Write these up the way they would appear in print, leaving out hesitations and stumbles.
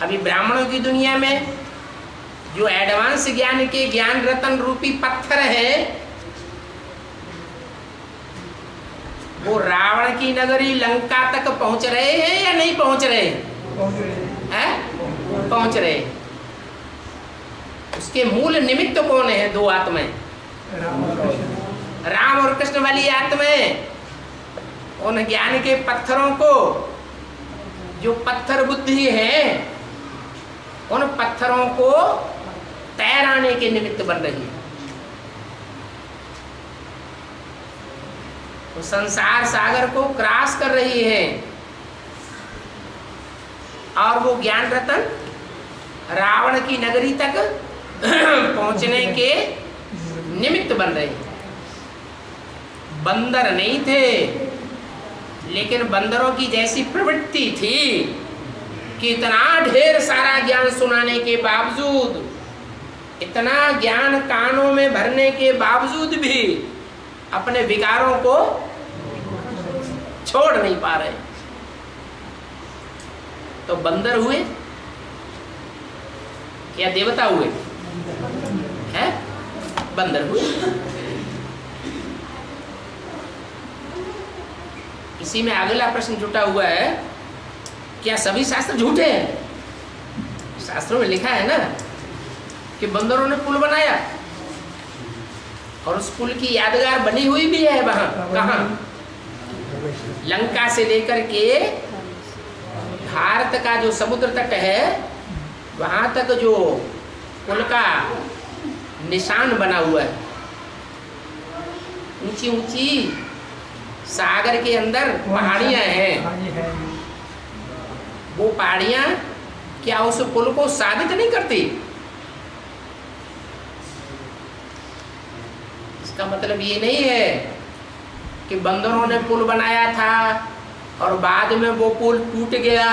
अभी ब्राह्मणों की दुनिया में जो एडवांस ज्ञान के ज्ञान रतन रूपी पत्थर है, वो रावण की नगरी लंका तक पहुंच रहे हैं या नहीं पहुंच रहे हैं? पहुंच रहे। उसके मूल निमित्त कौन है? दो आत्माएं, राम और कृष्ण वाली आत्माएं। उन ज्ञान के पत्थरों को, जो पत्थर बुद्धि है, उन पत्थरों को तैराने के निमित्त बन रही है। वो संसार सागर को क्रॉस कर रही है और वो ज्ञान रतन रावण की नगरी तक पहुंचने के निमित्त बन रहे हैं। बंदर नहीं थे, लेकिन बंदरों की जैसी प्रवृत्ति थी कि इतना ढेर सारा ज्ञान सुनाने के बावजूद, इतना ज्ञान कानों में भरने के बावजूद भी अपने विकारों को छोड़ नहीं पा रहे। तो बंदर हुए या देवता हुए? हैं? बंदर हुए। इसी में अगला प्रश्न जुटा हुआ है, क्या सभी शास्त्र झूठे हैं? शास्त्रों में लिखा है ना कि बंदरों ने पुल बनाया और उस पुल की यादगार बनी हुई भी है। वहां कहाँ? लंका से लेकर के भारत का जो समुद्र तट है, वहां तक जो पुल का निशान बना हुआ है। ऊंची ऊंची सागर के अंदर पहाड़ियां हैं। वो पहाड़ियां क्या उस पुल को साबित नहीं करती? इसका मतलब ये नहीं है कि बंदरों ने पुल बनाया था और बाद में वो पुल टूट गया,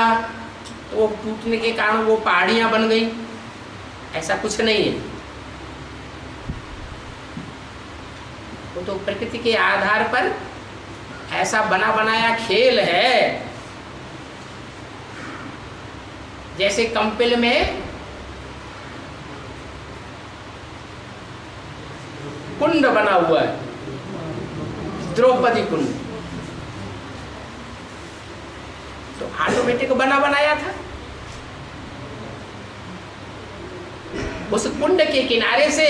तो वो टूटने के कारण वो पहाड़ियां बन गई। ऐसा कुछ नहीं है। वो तो प्रकृति के आधार पर ऐसा बना बनाया खेल है। जैसे कंपिल में कुंड बना हुआ है, द्रौपदी कुंड, तो ऑटोमेटिक बना बनाया था। उस कुंड के किनारे से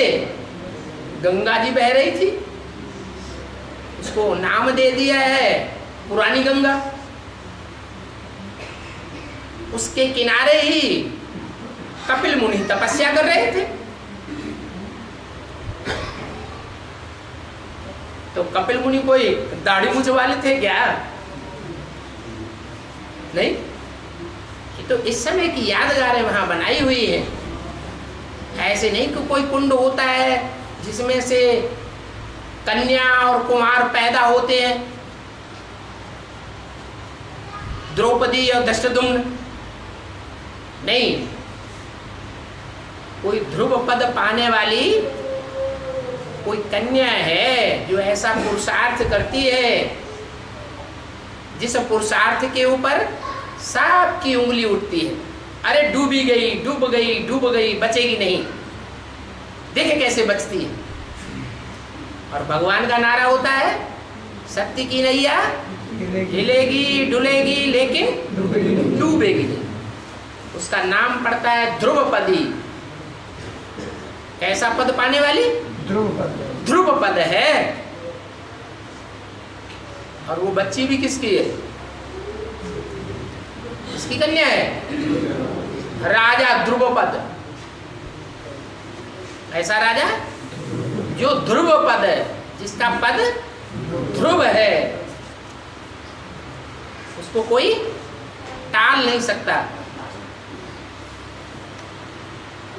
गंगा जी बह रही थी, उसको नाम दे दिया है पुरानी गंगा। उसके किनारे ही कपिल मुनि तपस्या कर रहे थे। तो कपिल मुनि कोई दाढ़ी मूंछ वाले थे क्या? नहीं। ये तो इस समय की यादगारें वहां बनाई हुई है। ऐसे नहीं कि कोई कुंड होता है जिसमें से कन्या और कुमार पैदा होते हैं। द्रौपदी और दृष्टद्युम्न नहीं, कोई ध्रुव पद पाने वाली कोई कन्या है जो ऐसा पुरुषार्थ करती है जिस पुरुषार्थ के ऊपर सांप की उंगली उठती है। अरे डूबी गई, डूब गई, डूब गई, बचेगी नहीं। देखे कैसे बचती है। और भगवान का नारा होता है, शक्ति की नैया हिलेगी डुलेगी लेकिन डूबेगी नहीं। उसका नाम पड़ता है ध्रुवपदी। कैसा पद पाने वाली? ध्रुव पद है। और वो बच्ची भी किसकी है? किसकी कन्या है? राजा ध्रुवपद। ऐसा राजा जो ध्रुव पद है, जिसका पद ध्रुव है, उसको कोई टाल नहीं सकता।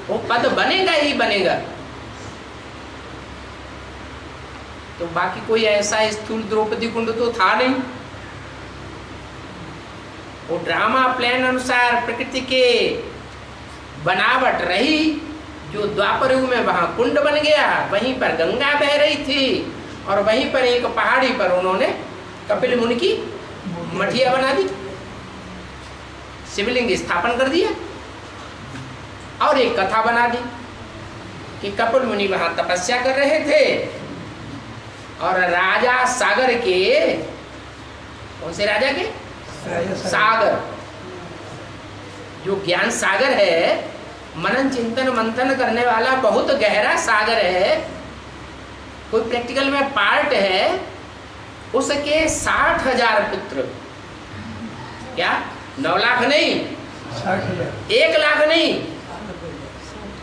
वो पद बनेगा ही बनेगा। तो बाकी कोई ऐसा स्थूल द्रौपदी कुंड तो था नहीं। वो ड्रामा प्लान अनुसार प्रकृति के बनावट रही। जो द्वापर युग में वहां कुंड बन गया, वहीं पर गंगा बह रही थी और वहीं पर एक पहाड़ी पर उन्होंने कपिल मुनि की मठिया बना दी, शिवलिंग स्थापन कर दिया। और एक कथा बना दी कि कपिल मुनि वहां तपस्या कर रहे थे और राजा सागर के, कौन से राजा के? सागर, जो ज्ञान सागर है, मनन चिंतन मंथन करने वाला बहुत गहरा सागर है, कोई प्रैक्टिकल में पार्ट है, उसके 60,000 पुत्र, क्या 9 लाख नहीं, 1 लाख नहीं,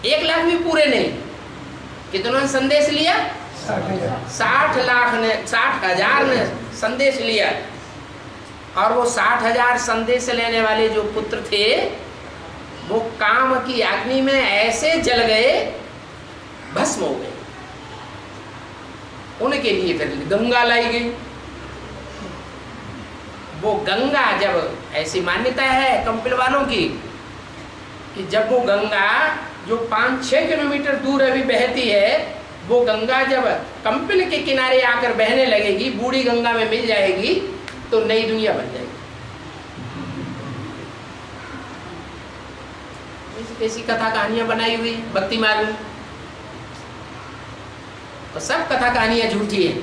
1 लाख भी पूरे नहीं, कितनों ने संदेश लिया? 60,000 ने संदेश लिया। और वो 60,000 संदेश लेने वाले जो पुत्र थे वो काम की अग्नि में ऐसे जल गए, भस्म हो गए। उनके लिए फिर गंगा लाई गई। वो गंगा, जब ऐसी मान्यता है कंपिल वालों की कि जब वो गंगा जो 5-6 किलोमीटर दूर अभी बहती है, वो गंगा जब कंपिल के किनारे आकर बहने लगेगी, बूढ़ी गंगा में मिल जाएगी, तो नई दुनिया बन जाएगी। ऐसी कथा कहानियां बनाई हुई भक्ति मार्ग में, तो सब कथा कहानियां झूठी है,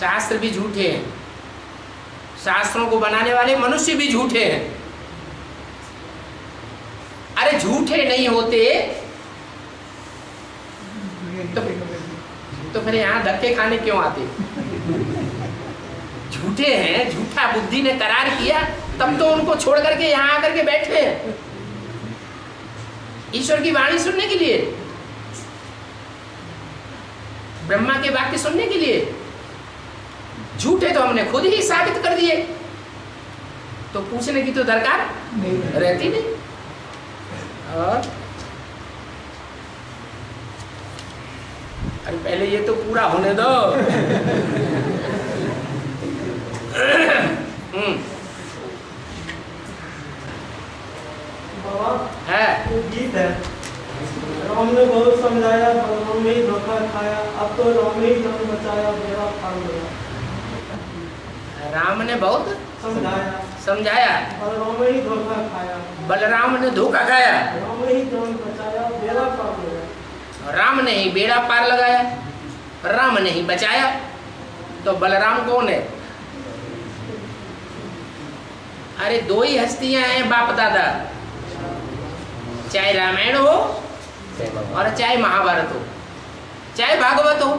शास्त्र भी झूठे हैं, शास्त्रों को बनाने वाले मनुष्य भी झूठे हैं। अरे झूठे नहीं होते तो फिर यहाँ धक्के खाने क्यों आते? झूठे हैं, झूठा बुद्धि ने करार किया, तब तो उनको छोड़ करके यहाँ आकर के बैठे हैं ईश्वर की वाणी सुनने के लिए, ब्रह्मा के वाक्य सुनने के लिए। झूठे तो हमने खुद ही साबित कर दिए, तो पूछने की तो दरकार रहती नहीं। और अरे पहले ये तो पूरा होने दो। है वो गीत है, राम ने बहुत समझाया, राम ने ही धोखा खाया, अब तो राम ने ही जान बचाया, मेरा काम गया। राम ने बहुत समझाया और राम ने ही धोखा खाया, बलराम ने धोखा खाया, राम ने ही जान बचाया, मेरा काम गया। राम ने ही बेड़ा पार लगाया, राम ने ही बचाया, तो बलराम कौन है? अरे 2 ही हस्तियां हैं बाप दादा, चाहे रामायण हो और चाहे महाभारत हो, चाहे भागवत हो,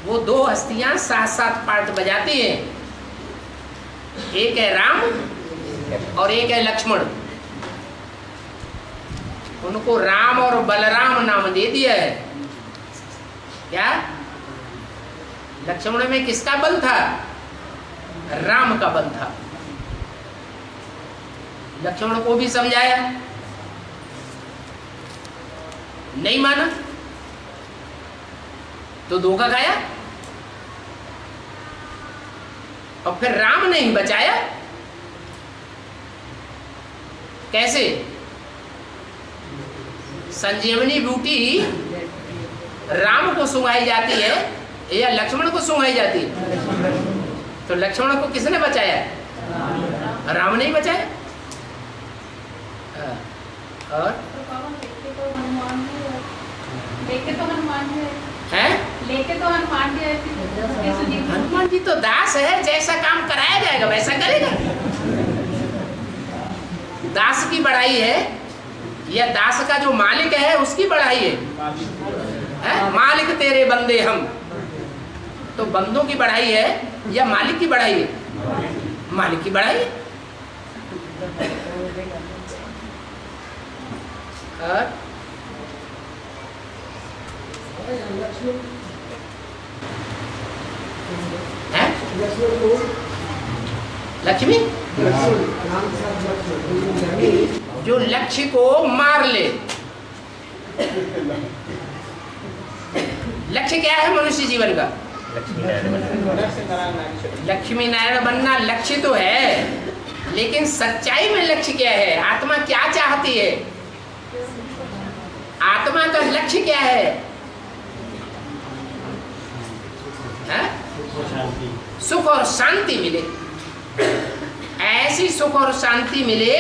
वो 2 हस्तियां साथ पार्ट बजाती हैं। एक है राम और एक है लक्ष्मण। उनको राम और बलराम नाम दे दिया है। क्या लक्ष्मण में किसका बल था? राम का बल था। लक्ष्मण को भी समझाया, नहीं माना तो धोखा खाया, और फिर राम ने ही बचाया। कैसे? संजीवनी बूटी राम को सुंघाई जाती है या लक्ष्मण को सुंघाई जाती है? तो लक्ष्मण को किसने बचाया? राम ने ही बचाया। और लेके तो हनुमान है, लेके तो हनुमान जी, हनुमान जी तो दास है, जैसा काम कराया जाएगा वैसा करेगा। दास की बड़ाई है या दास का जो मालिक है उसकी बड़ाई है? मालिक तेरे बंदे हम, तो बंदों की बढ़ाई है या मालिक की बढ़ाई है? मालिक की बढ़ाई है। और लक्ष्मी जो लक्ष्य को मार ले। लक्ष्य क्या है मनुष्य जीवन का? लक्ष्मी नारायण बनना लक्ष्य तो है, लेकिन सच्चाई में लक्ष्य क्या है? आत्मा क्या चाहती है? आत्मा का लक्ष्य क्या है? सुख और शांति मिले। ऐसी सुख और शांति मिले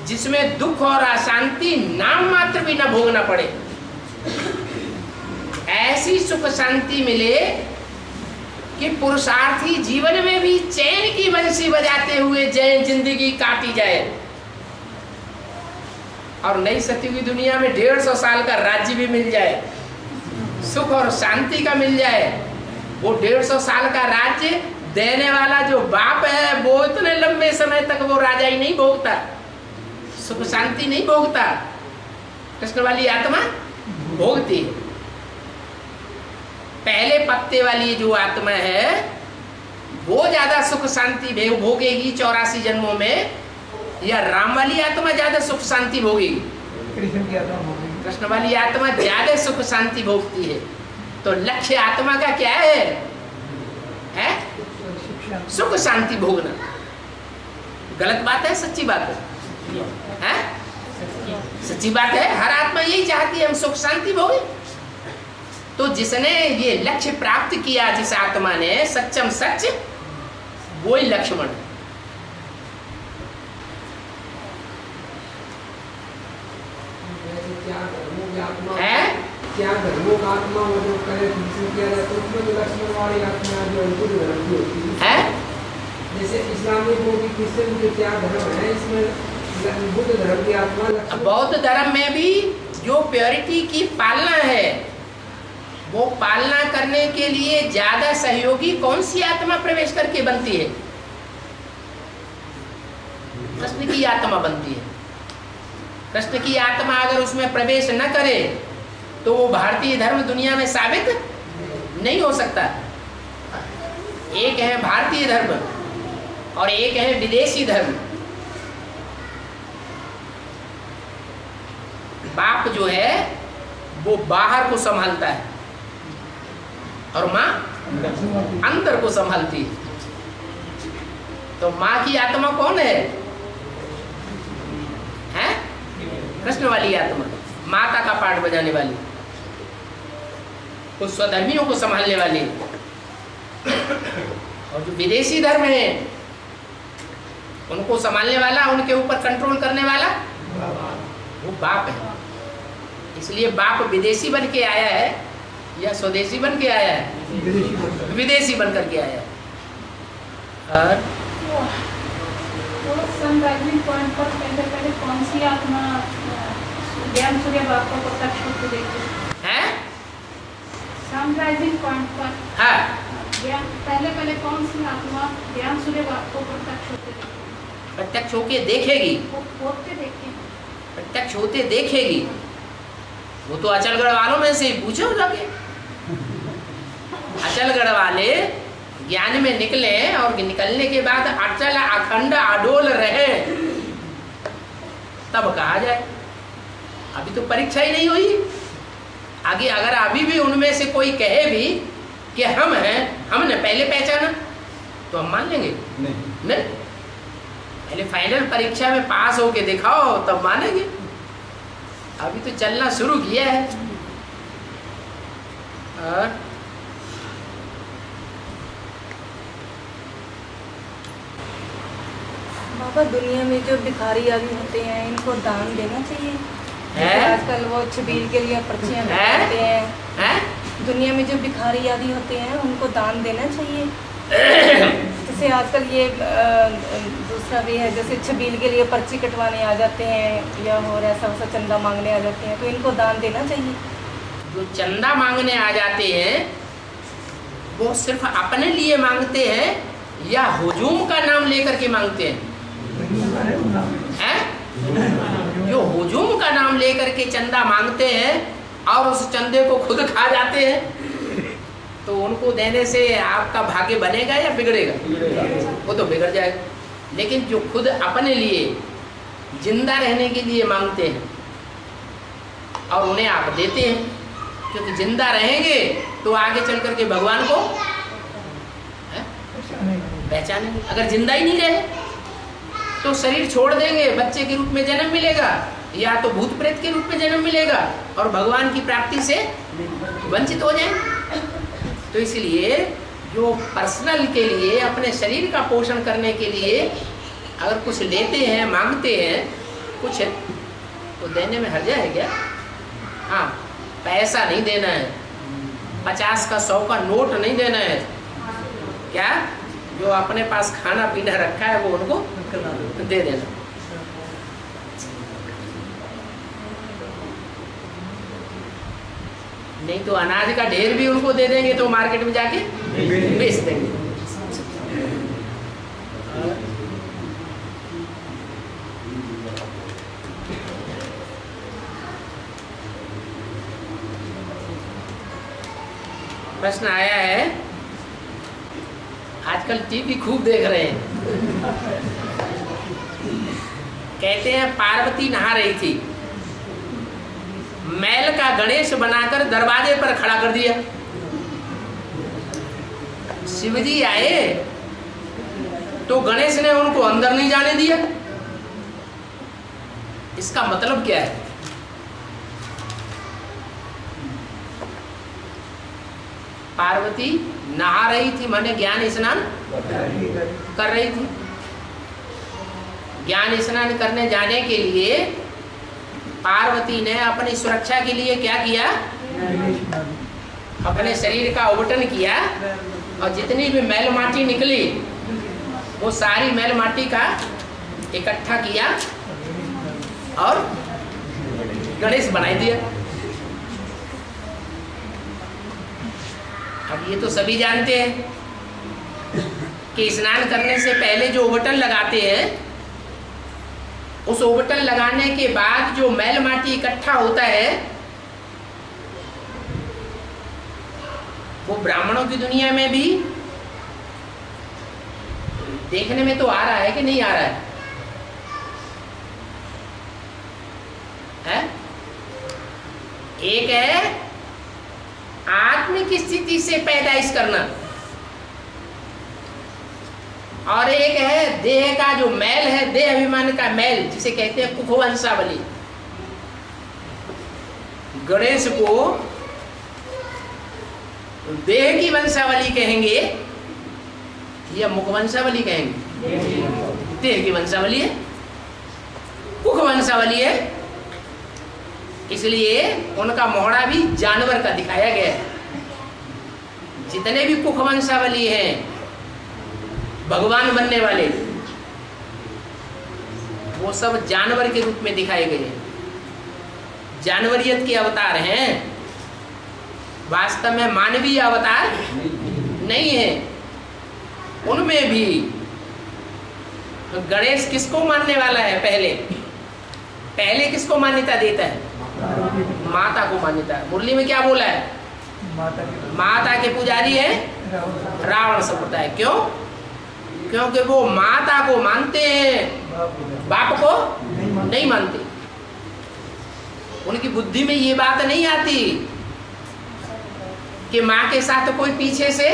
जिसमें दुख और अशांति नाम मात्र भी न भोगना पड़े। ऐसी सुख शांति मिले कि पुरुषार्थी जीवन में भी चैन की बंसी बजाते हुए जैन जिंदगी काटी जाए, और नई सतयुगी दुनिया में 150 साल का राज्य भी मिल जाए, सुख और शांति का मिल जाए। वो 150 साल का राज्य देने वाला जो बाप है वो इतने लंबे समय तक वो राजा ही नहीं भोगता, सुख शांति नहीं भोगता, कृष्ण वाली आत्मा भोगती है। पहले पत्ते वाली जो आत्मा है वो ज्यादा सुख शांति भोगेगी 84 जन्मों में, या राम वाली आत्मा ज्यादा सुख शांति भोगेगी? कृष्ण वाली आत्मा ज्यादा सुख शांति भोगती है। तो लक्ष्य आत्मा का क्या है? सुख शांति भोगना। गलत बात है? सच्ची बात है? सच्ची बात है। हर आत्मा यही चाहती है हम सुख शांति भोगे। तो जिसने ये लक्ष्य प्राप्त किया, जिस आत्मा ने सच्चम सच, वो ही लक्ष्मण है। क्या धर्मों का आत्मा वो जो करे किया जाए तो उसमें तो लक्ष्मण वाली आत्मा जो बुद्ध धर्म की होती है। जैसे इस्लामिक होगी, क्रिश्चियन के क्या धर्म है, इसमें बुद्ध धर्म की आत्मा। बौद्ध धर्म में भी जो प्योरिटी की पालना है, वो पालना करने के लिए ज्यादा सहयोगी कौन सी आत्मा प्रवेश करके बनती है? कृष्ण की आत्मा बनती है। कृष्ण की आत्मा अगर उसमें प्रवेश न करे तो वो भारतीय धर्म दुनिया में साबित नहीं हो सकता। एक है भारतीय धर्म और एक है विदेशी धर्म। बाप जो है वो बाहर को संभालता है और माँ अंदर को संभालती है। तो माँ की आत्मा कौन है? कृष्ण वाली आत्मा, माता का पाठ बजाने वाली, कुछ स्वधर्मियों को संभालने वाली। और जो विदेशी धर्म है उनको संभालने वाला, उनके ऊपर कंट्रोल करने वाला वो बाप है। इसलिए बाप विदेशी बन के आया है या स्वदेशी बन के आया है? विदेशी बन करके आया है। और सनराइजिंग पॉइंट पर पहले कौन सी आत्मा ज्ञान सूर्य बाप को प्रत्यक्ष होते देखी है? सनराइजिंग पॉइंट पर पहले कौन सी आत्मा ज्ञान सूर्य बाप को प्रत्यक्ष होते देखी? प्रत्यक्ष होके देखेगी, प्रत्यक्ष होते देखेगी। वो तो अचलगढ़ वालों में से पूछो जाके। अचलगढ़ वाले ज्ञान में निकले और निकलने के बाद अचल अखंड अडोल रहे तब कहा जाए। अभी तो परीक्षा ही नहीं हुई। आगे अगर अभी भी उनमें से कोई कहे भी कि हम हैं, हमने पहले पहचाना, तो हम मान लेंगे? नहीं। पहले फाइनल परीक्षा में पास होके दिखाओ तब मानेंगे। अभी तो चलना शुरू किया है। और बाबा, दुनिया में जो भिखारी आदमी होते हैं इनको दान देना चाहिए? आजकल वो छबील के लिए पर्चियां लगाते हैं। दुनिया में जो भिखारी आदि होते हैं उनको दान देना चाहिए? जैसे आजकल ये दूसरा भी है, जैसे छबील के लिए पर्ची कटवाने आ जाते हैं या और ऐसा वैसा चंदा मांगने आ जाते हैं, तो इनको दान देना चाहिए? जो चंदा मांगने आ जाते हैं वो सिर्फ अपने लिए मांगते हैं या हुजूम का नाम लेकर के मांगते हैं? जो हुजूम का नाम लेकर के चंदा मांगते हैं और उस चंदे को खुद खा जाते हैं, तो उनको देने से आपका भाग्य बनेगा या बिगड़ेगा? वो तो बिगड़ जाएगा। लेकिन जो खुद अपने लिए जिंदा रहने के लिए मांगते हैं और उन्हें आप देते हैं, क्योंकि जिंदा रहेंगे तो आगे चल करके भगवान को पहचानेंगे। अगर जिंदा ही नहीं रहे तो शरीर छोड़ देंगे, बच्चे के रूप में जन्म मिलेगा या तो भूत प्रेत के रूप में जन्म मिलेगा और भगवान की प्राप्ति से वंचित हो जाएंगे। तो इसलिए जो पर्सनल के लिए, अपने शरीर का पोषण करने के लिए अगर कुछ लेते हैं, मांगते हैं, कुछ है तो देने में हर्जा है क्या? हाँ, पैसा नहीं देना है, 50 का 100 का नोट नहीं देना है। क्या? जो अपने पास खाना पीना रखा है वो उनको दे देना। नहीं तो अनाज का ढेर भी उनको दे देंगे तो मार्केट में जाके बेच देंगे। प्रश्न आया है, आजकल टीवी खूब देख रहे हैं। कहते हैं पार्वती नहा रही थी, मैल का गणेश बनाकर दरवाजे पर खड़ा कर दिया। शिवजी आए तो गणेश ने उनको अंदर नहीं जाने दिया। इसका मतलब क्या है? पार्वती नहा रही थी, माने ज्ञान स्नान कर रही थी। ज्ञान स्नान करने जाने के लिए पार्वती ने अपनी सुरक्षा के लिए क्या किया? अपने शरीर का अवटन किया और जितनी भी मैल माटी निकली वो सारी मैल माटी का इकट्ठा किया और गणेश बनाई दिया। अब ये तो सभी जानते हैं कि स्नान करने से पहले जो ओवटन लगाते हैं, उस ओवटन लगाने के बाद जो मैल माटी इकट्ठा होता है वो ब्राह्मणों की दुनिया में भी देखने में तो आ रहा है कि नहीं आ रहा है? एक है आत्मिक स्थिति से पैदाइश करना और एक है देह का जो मैल है, देह अभिमान का मैल, जिसे कहते हैं कुखवंशावली। गणेश को देह की वंशावली कहेंगे या मुखवंशावली कहेंगे? देह की वंशावली है, कुखवंशावली है, इसलिए उनका मोहड़ा भी जानवर का दिखाया गया है। जितने भी कुखवंशावली हैं भगवान बनने वाले, वो सब जानवर के रूप में दिखाए गए हैं, जानवरियत के अवतार हैं। वास्तव में मानवीय अवतार नहीं है। उनमें भी गणेश किसको मानने वाला है? पहले किसको मान्यता देता है? माता को मान्यता है। मुरली में क्या बोला है? माता के पुजारी है रावण संप्रदाय। क्यों? क्योंकि वो माता को मानते हैं, बाप को नहीं मानते। उनकी बुद्धि में ये बात नहीं आती कि माँ के साथ कोई पीछे से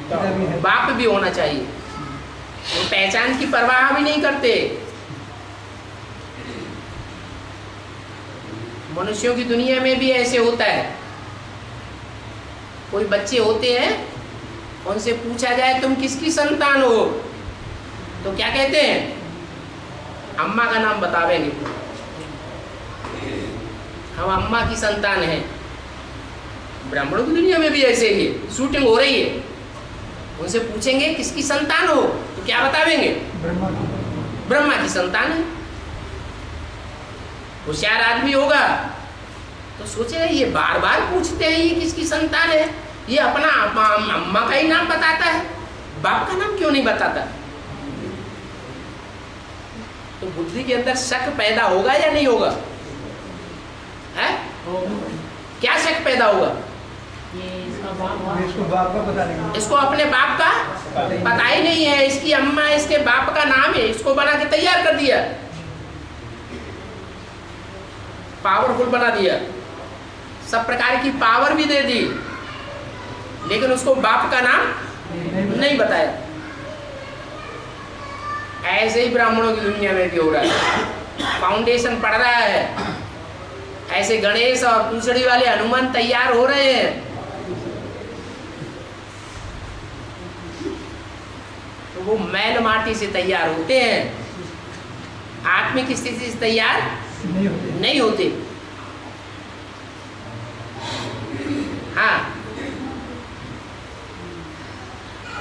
बाप भी होना चाहिए। वो पहचान की परवाह भी नहीं करते। मनुष्यों की दुनिया में भी ऐसे होता है। कोई बच्चे होते हैं, उनसे पूछा जाए तुम किसकी संतान हो, तो क्या कहते हैं? अम्मा का नाम बतावेंगे, हम अम्मा की संतान हैं। ब्राह्मणों की दुनिया में भी ऐसे ही शूटिंग हो रही है। उनसे पूछेंगे किसकी संतान हो, तो क्या बतावेंगे? ब्रह्मा की संतान है। होशियार आदमी होगा तो सोचेगा ये बार बार पूछते हैं ये किसकी संतान है, ये अपना अम्मा का ही नाम बताता है, बाप का नाम क्यों नहीं बताता? तो बुद्धि के अंदर शक पैदा होगा या नहीं होगा? है? क्या शक पैदा होगा? इसको बाप का पता नहीं, इसको अपने बाप का पता ही नहीं है। इसकी अम्मा इसके बाप का नाम है, इसको बना के तैयार कर दिया, पावरफुल बना दिया, सब प्रकार की पावर भी दे दी, लेकिन उसको बाप का नाम नहीं बताया। ऐसे ही ब्राह्मणों की दुनिया में भी हो रहा है। फाउंडेशन पड़ रहा है, ऐसे गणेश और पूछड़ी वाले हनुमान तैयार हो रहे हैं। तो वो मैल माटी से तैयार होते हैं। आत्मिक स्थिति से तैयार नहीं होते। हाँ,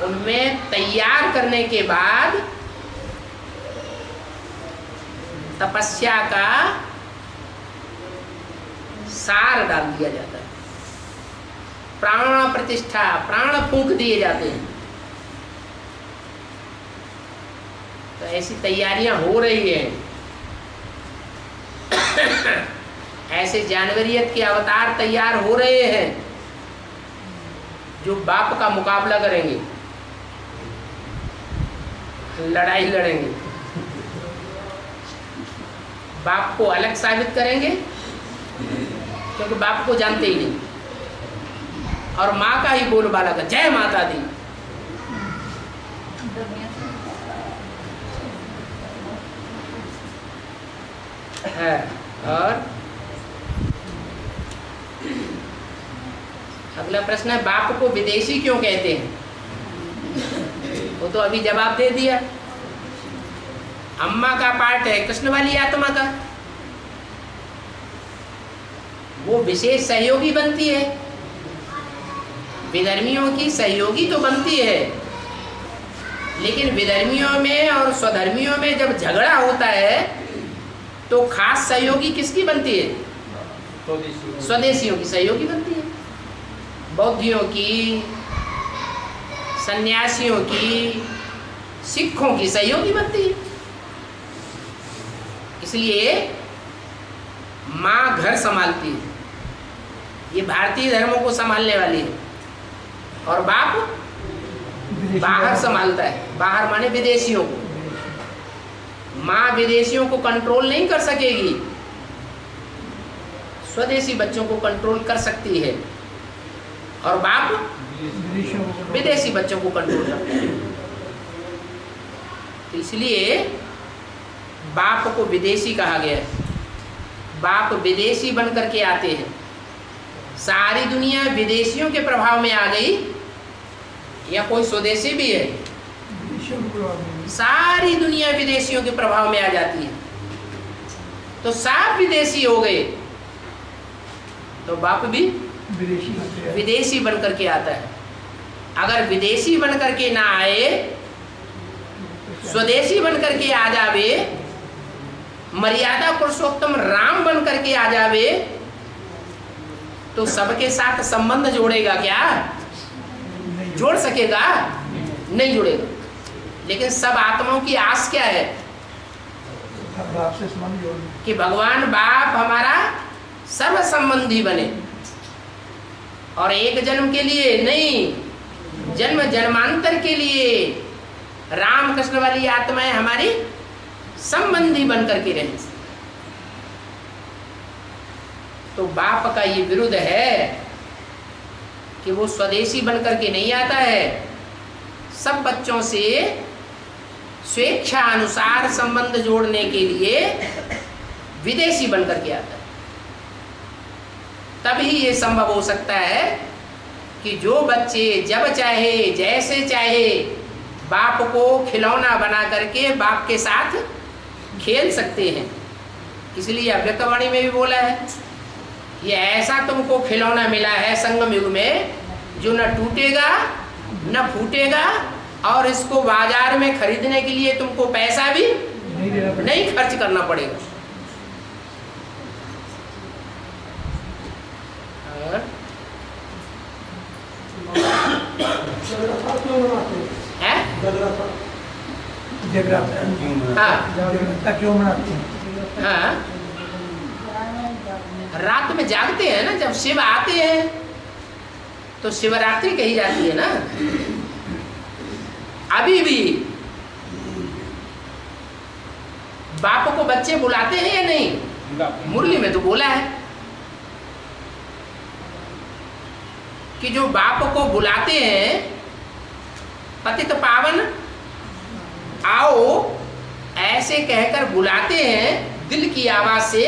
उनमें तैयार करने के बाद तपस्या का सार डाल दिया जाता है, प्राण प्रतिष्ठा, प्राण फूंक दिए जाते हैं। तो ऐसी तैयारियां हो रही हैं। ऐसे जानवरियत के अवतार तैयार हो रहे हैं जो बाप का मुकाबला करेंगे, लड़ाई लड़ेंगे, बाप को अलग साबित करेंगे, क्योंकि बाप को जानते ही नहीं, और माँ का ही बोलबाला का जय माता दी। है। और अगला प्रश्न है, बाप को विदेशी क्यों कहते हैं? वो तो अभी जवाब दे दिया। अम्मा का पार्ट है कृष्ण वाली आत्मा का, वो विशेष सहयोगी बनती है, विधर्मियों की सहयोगी तो बनती है, लेकिन विधर्मियों में और स्वधर्मियों में जब झगड़ा होता है तो खास सहयोगी किसकी बनती है? स्वदेशियों की सहयोगी बनती है, बौद्धियों की, सन्यासियों की, सिखों की सहयोगी बनती है। इसलिए माँ घर संभालती है, ये भारतीय धर्मों को संभालने वाली है, और बाप बाहर संभालता है। बाहर माने विदेशियों को। माँ विदेशियों को कंट्रोल नहीं कर सकेगी, स्वदेशी बच्चों को कंट्रोल कर सकती है, और बाप विदेशी बच्चों को कंट्रोल करता है। तो इसलिए बाप को विदेशी कहा गया है। बाप विदेशी बन करके आते हैं। सारी दुनिया विदेशियों के प्रभाव में आ गई, या कोई स्वदेशी भी है? सारी दुनिया विदेशियों के प्रभाव में आ जाती है। तो सब विदेशी हो गए, तो बाप भी विदेशी बन करके आता है। अगर विदेशी बन करके ना आए, स्वदेशी बन करके आ जावे, मर्यादा पुरुषोत्तम राम बन करके आ जावे, तो सबके साथ संबंध जोड़ेगा क्या? जोड़ सकेगा? नहीं जोड़ेगा। लेकिन सब आत्माओं की आस क्या है? कि भगवान बाप हमारा सर्व संबंधी बने, और एक जन्म के लिए नहीं, जन्म जन्मांतर के लिए राम कृष्ण वाली आत्माएं हमारी संबंधी बन करके रहे। तो बाप का ये विरुद्ध है कि वो स्वदेशी बन करके नहीं आता है, सब बच्चों से स्वेच्छा अनुसार संबंध जोड़ने के लिए विदेशी बन करके आता है। तभी ये संभव हो सकता है कि जो बच्चे जब चाहे जैसे चाहे बाप को खिलौना बना करके बाप के साथ खेल सकते हैं। इसलिए अव्यक्तवाणी में भी बोला है, ये ऐसा तुमको खिलौना मिला है संगम युग में, जो न टूटेगा न फूटेगा, और इसको बाजार में खरीदने के लिए तुमको पैसा भी नहीं खर्च करना पड़ेगा। क्यों मनाते हैं? हाँ, रात में जागते हैं ना, जब शिव आते हैं तो शिवरात्रि कही जाती है ना। अभी भी बाप को बच्चे बुलाते हैं या नहीं? मुरली में तो बोला है कि जो बाप को बुलाते हैं, पतित पावन आओ ऐसे कहकर बुलाते हैं दिल की आवाज से,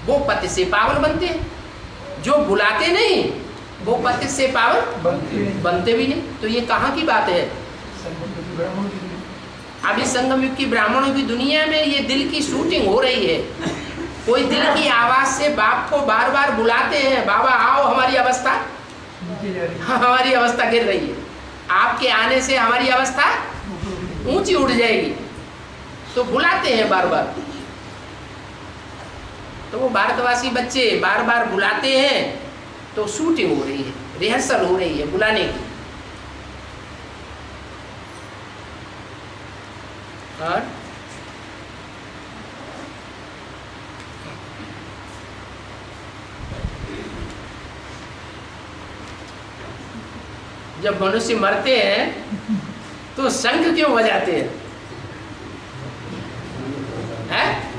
वो पति से पावन बनते हैं। जो बुलाते नहीं वो पति से पावन बनते भी नहीं। तो ये कहाँ की बात है? अभी संगम युग की ब्राह्मणों की दुनिया में ये दिल की शूटिंग हो रही है। कोई दिल की आवाज से बाप को बार बार बुलाते हैं, बाबा आओ, हमारी अवस्था हमारी अवस्था गिर रही है, आपके आने से हमारी अवस्था ऊंची उठ जाएगी। तो बुलाते हैं बार बार। तो वो भारतवासी बच्चे बार बार बुलाते हैं, तो शूटिंग हो रही है, रिहर्सल हो रही है बुलाने की। और जब मनुष्य मरते हैं तो शंख क्यों बजाते हैं? हैं?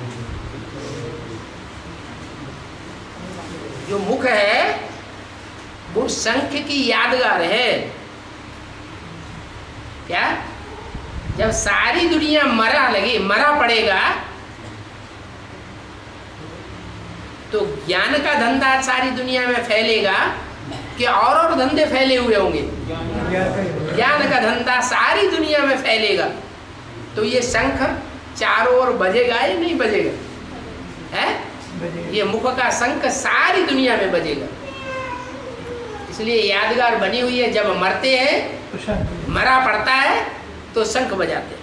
जो मुख है वो शंख की यादगार है। क्या? जब सारी दुनिया मरा पड़ेगा तो ज्ञान का धंधा सारी दुनिया में फैलेगा कि और धंधे फैले हुए होंगे? ज्ञान का धंधा सारी दुनिया में फैलेगा तो ये शंख चारों ओर बजेगा या नहीं बजेगा? है? ये मुख का शंख सारी दुनिया में बजेगा। इसलिए यादगार बनी हुई है, जब मरते हैं, मरा पड़ता है तो शंख बजाते हैं।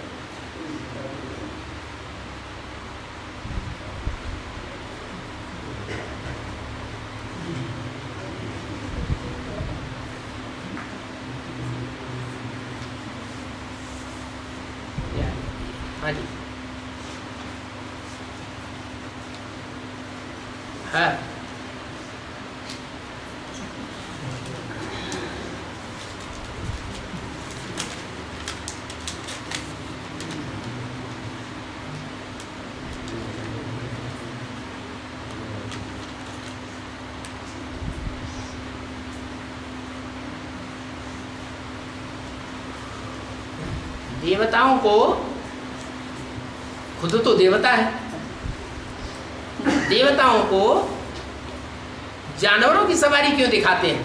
हाँ जी, हाँ देवताओं को, खुद तो देवता है, देवताओं को जानवरों की सवारी क्यों दिखाते हैं?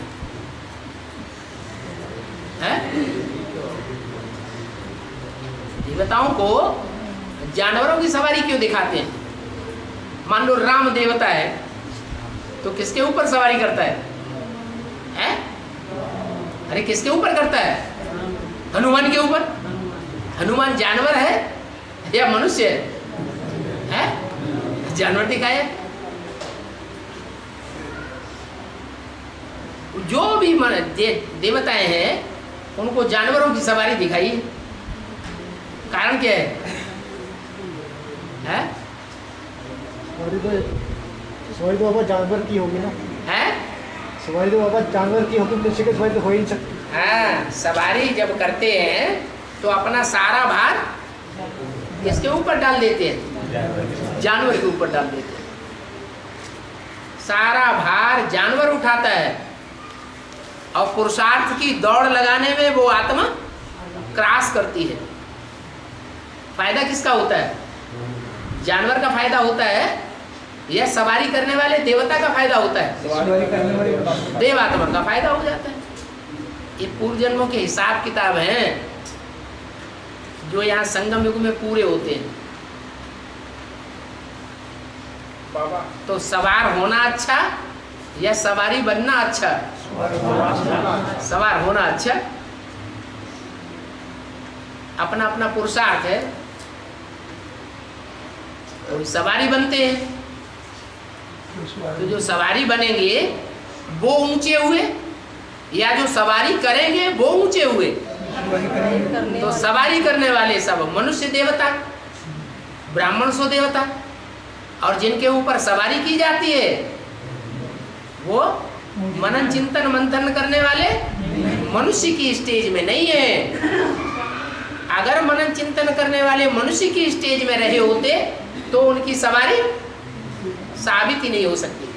देवताओं को जानवरों की सवारी क्यों दिखाते हैं? मान लो राम देवता है तो किसके ऊपर सवारी करता है? अरे किसके ऊपर करता है? हनुमान के ऊपर। हनुमान जानवर है या मनुष्य है? जानवर दिखाया। जो भी देवताएं हैं उनको जानवरों की सवारी दिखाई। कारण क्या है? सवारी तो बाबा जानवर की होगी ना? है? सवारी तो बाबा जानवर की होगी, मनुष्य की सवारी तो हो ही नहीं सकती। हाँ, सवारी जब करते हैं तो अपना सारा भार किसके ऊपर डाल देते हैं? जानवर के ऊपर डाल देते हैं। सारा भार जानवर उठाता है और पुरुषार्थ की दौड़ लगाने में वो आत्मा क्रॉस करती है। फायदा किसका होता है? जानवर का फायदा होता है या सवारी करने वाले देवता का फायदा होता है? देवात्मा का फायदा हो जाता है। ये पूर्व जन्मों के हिसाब किताब हैं जो यहाँ संगम युग में पूरे होते हैं। तो सवार होना अच्छा या सवारी बनना अच्छा? सवार होना अच्छा। अपना अपना पुरुषार्थ है तो सवारी बनते हैं। तो जो सवारी बनेंगे वो ऊंचे हुए या जो सवारी करेंगे वो ऊंचे हुए? तो सवारी करने वाले सब मनुष्य देवता, ब्राह्मण सो देवता, और जिनके ऊपर सवारी की जाती है वो मनन चिंतन मंथन करने वाले मनुष्य की स्टेज में नहीं है। अगर मनन चिंतन करने वाले मनुष्य की स्टेज में रहे होते तो उनकी सवारी साबित ही नहीं हो सकती।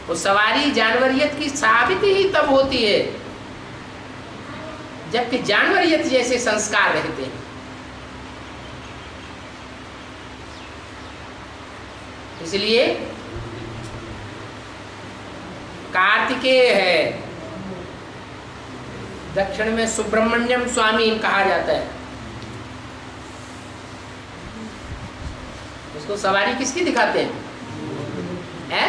वो सवारी जानवरियत की साबित ही तब होती है जबकि जानवरियत जैसे संस्कार रहते हैं। इसलिए कार्तिकेय है, दक्षिण में सुब्रमण्यम स्वामी कहा जाता है। उसको सवारी किसकी दिखाते हैं?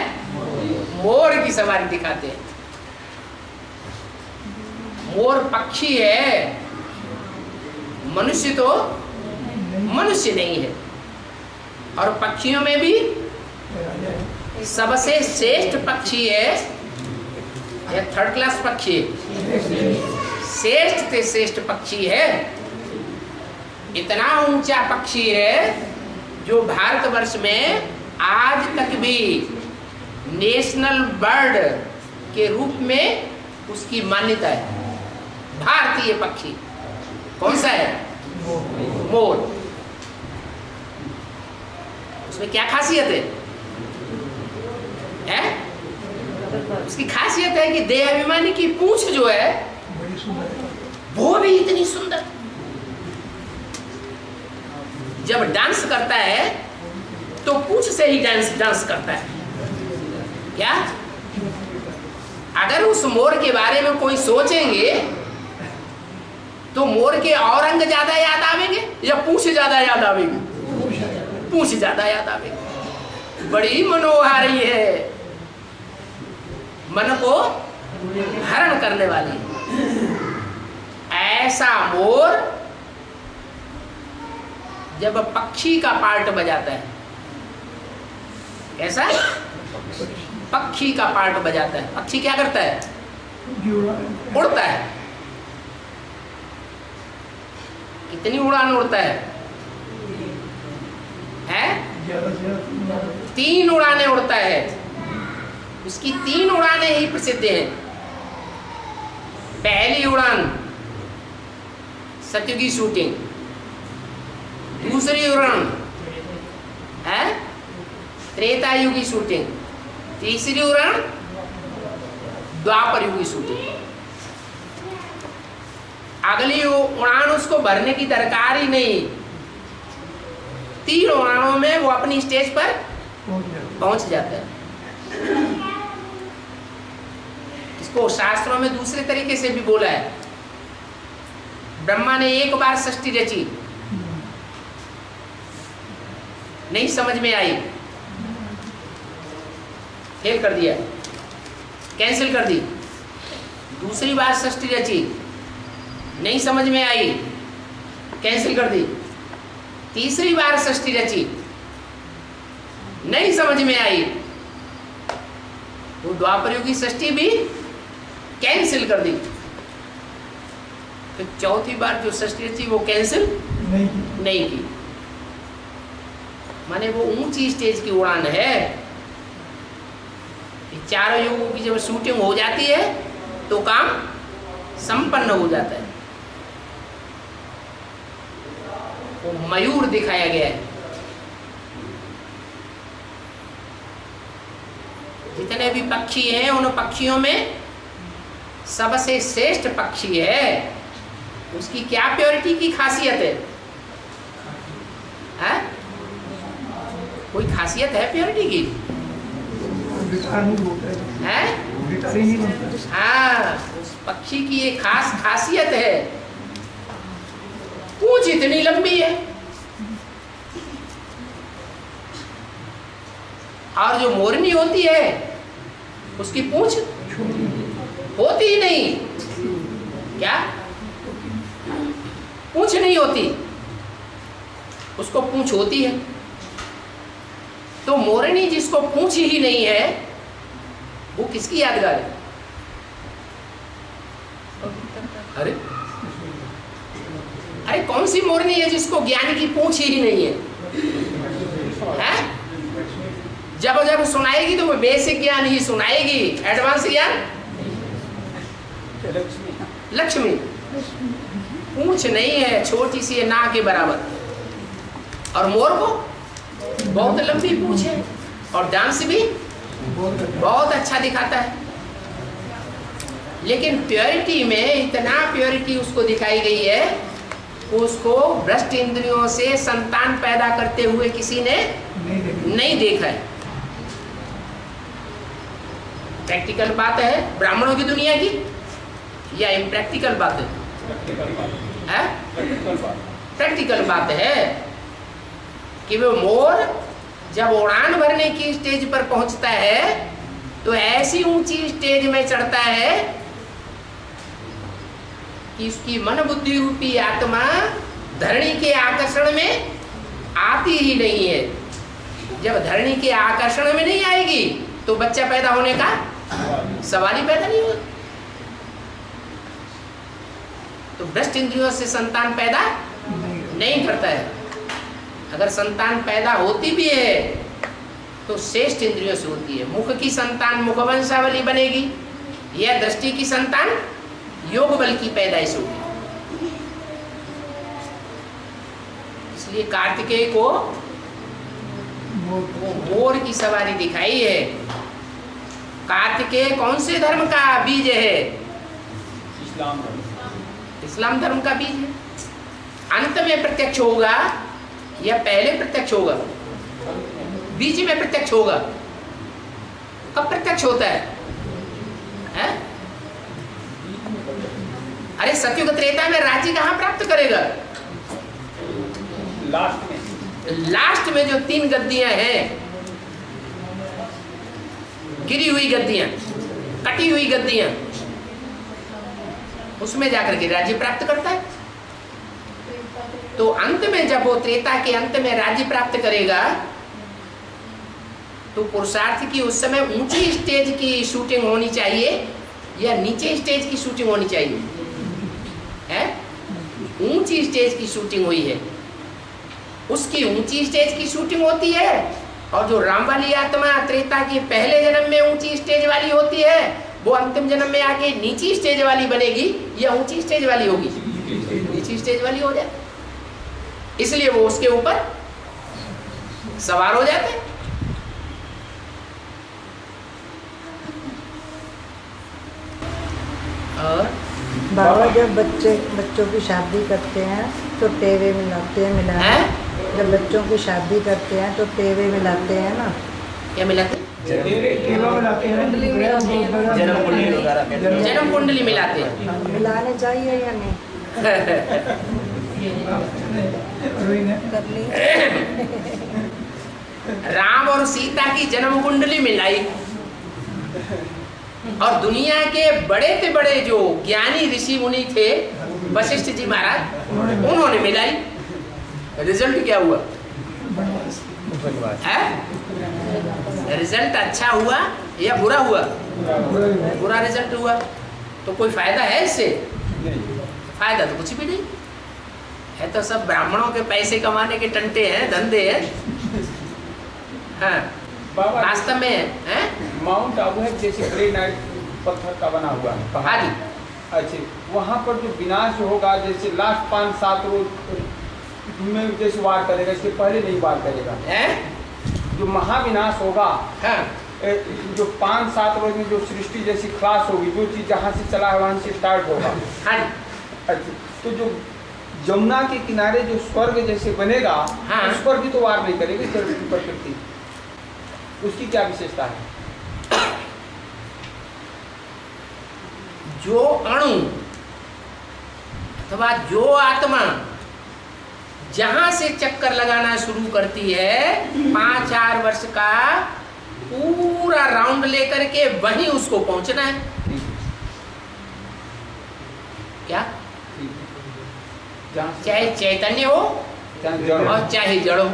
मोर की सवारी दिखाते हैं। मोर पक्षी है, मनुष्य तो मनुष्य नहीं है। और पक्षियों में भी सबसे श्रेष्ठ पक्षी है, यह थर्ड क्लास पक्षी है, श्रेष्ठ से श्रेष्ठ पक्षी है। इतना ऊंचा पक्षी है जो भारतवर्ष में आज तक भी नेशनल बर्ड के रूप में उसकी मान्यता है। भारतीय पक्षी कौन सा है? मोर। उसमें क्या खासियत है? उसकी खासियत है कि देहाभिमानी की पूंछ जो है वो भी इतनी सुंदर। जब डांस करता है तो पूंछ से ही डांस करता है। क्या अगर उस मोर के बारे में कोई सोचेंगे तो मोर के और अंग ज्यादा याद आवेंगे या पूंछ ज्यादा याद आवेगी? पूंछ ज्यादा याद आवेगी। बड़ी मनोहारी है, मन को हरण करने वाली। ऐसा मोर जब पक्षी का पार्ट बजाता है, कैसा? पक्षी का पार्ट बजाता है। पक्षी क्या करता है? उड़ता है। कितनी उड़ान उड़ता है? 3 उड़ानें उड़ता है। उसकी 3 उड़ानें ही प्रसिद्ध हैं। पहली उड़ान सतयुगी शूटिंग, दूसरी उड़ान है त्रेता युगी शूटिंग, तीसरी उड़ान द्वापर युगी शूटिंग। अगली उड़ान उसको भरने की दरकार ही नहीं। 3 उड़ानों में वो अपनी स्टेज पर पहुंच जाता है। इसको शास्त्रों में दूसरे तरीके से भी बोला है। ब्रह्मा ने एक बार सृष्टि रची, नहीं समझ में आई, फेल कर दिया, कैंसिल कर दी। दूसरी बार सृष्टि रची, नहीं समझ में आई, कैंसिल कर दी। तीसरी बार सृष्टि रची, नहीं समझ में आई, वो द्वापर युग की सृष्टि भी कैंसिल कर दी। फिर चौथी बार जो सृष्टि रची वो कैंसिल नहीं की। माने वो ऊंची स्टेज की उड़ान है। चारों युगों की जब शूटिंग हो जाती है तो काम संपन्न हो जाता है। वो मयूर दिखाया गया है। जितने भी पक्षी हैं उन पक्षियों में सबसे श्रेष्ठ पक्षी है। उसकी क्या प्योरिटी की खासियत है? कोई खासियत है प्योरिटी की? है? हाँ, उस पक्षी की एक खास खासियत है, पूंछ इतनी लंबी है। और जो मोरनी होती है उसकी पूंछ होती ही नहीं। क्या? पूंछ नहीं होती, उसको पूंछ होती है। तो मोरनी जिसको पूंछ ही नहीं है वो किसकी यादगार है? अरे अरे कौन सी मोरनी है जिसको ज्ञान की पूंछ ही नहीं है? जब जब सुनाएगी तो वो बेसिक ज्ञान ही सुनाएगी, एडवांस ज्ञान। लक्ष्मी पूंछ नहीं है, छोटी सी है, ना के बराबर। और मोर को बहुत लंबी पूंछ है और डांस भी बहुत अच्छा दिखाता है। लेकिन प्योरिटी में इतना प्योरिटी उसको दिखाई गई है, उसको भ्रष्ट इंद्रियों से संतान पैदा करते हुए किसी ने नहीं देखा है। प्रैक्टिकल बात है ब्राह्मणों की दुनिया की। या इम्प्रैक्टिकल बात है? प्रैक्टिकल बात है कि वो मोर जब उड़ान भरने की स्टेज पर पहुंचता है तो ऐसी ऊंची स्टेज में चढ़ता है कि उसकी मन बुद्धि रूपी आत्मा धरणी के आकर्षण में आती ही नहीं है। जब धरणी के आकर्षण में नहीं आएगी तो बच्चा पैदा होने का सवाल ही पैदा नहीं होगा। तो भ्रष्ट इंद्रियों से संतान पैदा नहीं करता है। अगर संतान पैदा होती भी है तो श्रेष्ठ इंद्रियों से होती है। मुख की संतान मुखवंशावली बनेगी, या दृष्टि की संतान योग बल की पैदाइश होगी। इसलिए कार्तिकेय को वो मोर की सवारी दिखाई है। कार्तिकेय कौन से धर्म का बीज है? इस्लाम धर्म का बीज है। अंत में प्रत्यक्ष होगा या पहले प्रत्यक्ष होगा? बीच में प्रत्यक्ष होगा। कब प्रत्यक्ष होता है? अरे सतयुग त्रेता में राज्य कहाँ प्राप्त करेगा? लास्ट में जो 3 गद्दियां हैं, गिरी हुई गद्दियां, कटी हुई गद्दियां, उसमें जाकर के राज्य प्राप्त करता है। तो अंत में जब वो त्रेता के अंत में राज्य प्राप्त करेगा तो पुरुषार्थ की उस समय ऊंची स्टेज की शूटिंग होनी चाहिए या नीचे स्टेज की शूटिंग होनी चाहिए? है ऊंची स्टेज की शूटिंग हुई है, उसकी ऊंची स्टेज की शूटिंग होती है। और जो राम वाली आत्मा त्रेता के पहले जन्म में ऊंची स्टेज वाली होती है, वो अंतिम जन्म में आके नीची स्टेज वाली बनेगी या ऊंची स्टेज वाली होगी? नीची स्टेज वाली हो जाए। इसलिए वो उसके ऊपर सवार हो जाते हैं। और बाबा जब बच्चों की शादी करते हैं तो टेवे मिलाते हैं, जब बच्चों की शादी करते हैं तो टेवे मिलाते हैं ना। क्या मिलाते? जन्म कुंडली मिलाते हैं। मिलाने चाहिए या नहीं? राम और सीता की जन्म कुंडली मिलाई और दुनिया के बड़े से बड़े जो ज्ञानी ऋषि मुनि थे, वशिष्ठ जी महाराज, उन्होंने मिलाई। रिजल्ट क्या हुआ? रिजल्ट अच्छा हुआ या बुरा हुआ? बुरा रिजल्ट हुआ। तो कोई फायदा है इससे? फायदा तो कुछ भी नहीं है। तो सब ब्राह्मणों के पैसे कमाने के टंटे हैं, धंधे हैं। हाँ, वास्तव में है माउंट आबू है जैसे ग्रेनाइट पत्थर का बना हुआ है। हाँ जी। अच्छा, वहाँ पर जो विनाश होगा, जैसे लास्ट 5-7 रोज में जैसे वार करेगा, इसके पहले नहीं वार करेगा। जो महाविनाश होगा, हाँ, जो 5-7 रोज में जो सृष्टि जैसी क्लास होगी, जो चीज जहाँ से चला है वहाँ से स्टार्ट होगा। हाँ। अच्छा, तो जो यमुना के किनारे जो स्वर्ग जैसे बनेगा, हाँ, उस पर भी तो वार नहीं करेगी प्रकृति। उसकी क्या विशेषता है? जो अणु अथवा जो आत्मा जहां से चक्कर लगाना शुरू करती है, 5-4 वर्ष का पूरा राउंड लेकर के वहीं उसको पहुंचना है। क्या? चाहे चैतन्य हो और चाहे जड़ हो।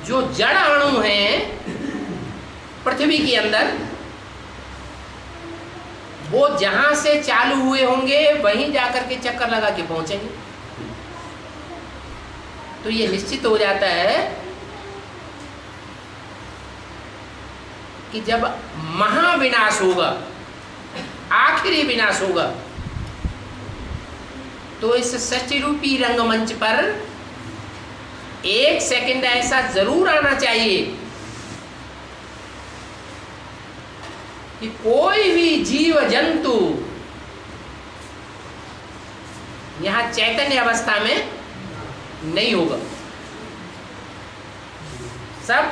जो जड़ अणु हैं पृथ्वी के अंदर, वो जहां से चालू हुए होंगे वहीं जाकर के चक्कर लगा के पहुंचेंगे। तो ये निश्चित हो जाता है कि जब महाविनाश होगा, आखिरी विनाश होगा, तो इस सृष्टि रूपी रंगमंच पर 1 सेकंड ऐसा जरूर आना चाहिए कि कोई भी जीव जंतु यहां चैतन्य अवस्था में नहीं होगा। सब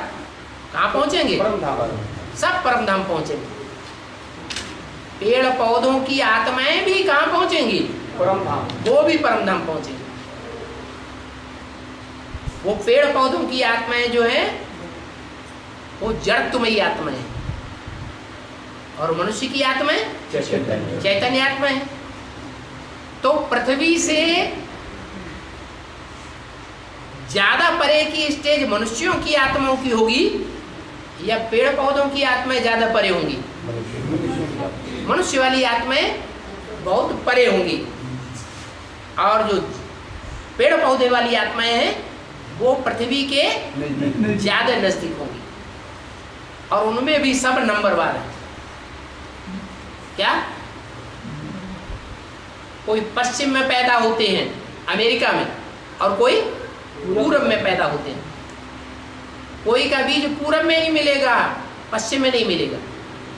कहां पहुंचेंगे? परम धाम। सब परम धाम पहुंचेंगे। पेड़ पौधों की आत्माएं भी कहाँ पहुंचेंगी? परम धाम। वो भी परम धाम पहुंचेंगी। वो पेड़ पौधों की आत्माएं जो है वो जड़त्वमयी आत्माएं, और मनुष्य की आत्माएं चैतन्य आत्माएं। तो पृथ्वी से ज्यादा परे की स्टेज मनुष्यों की आत्माओं की होगी या पेड़ पौधों की आत्माएं ज्यादा परे होंगी? मनुष्य वाली आत्माएं बहुत परे होंगी, और जो पेड़ पौधे वाली आत्माएं हैं वो पृथ्वी के ज्यादा नजदीक होंगी, और उनमें भी सब नंबरवार है। क्या? कोई पश्चिम में पैदा होते हैं अमेरिका में, और कोई पूरब में पैदा होते हैं। कोई का बीज पूरब में ही मिलेगा, पश्चिम में नहीं मिलेगा।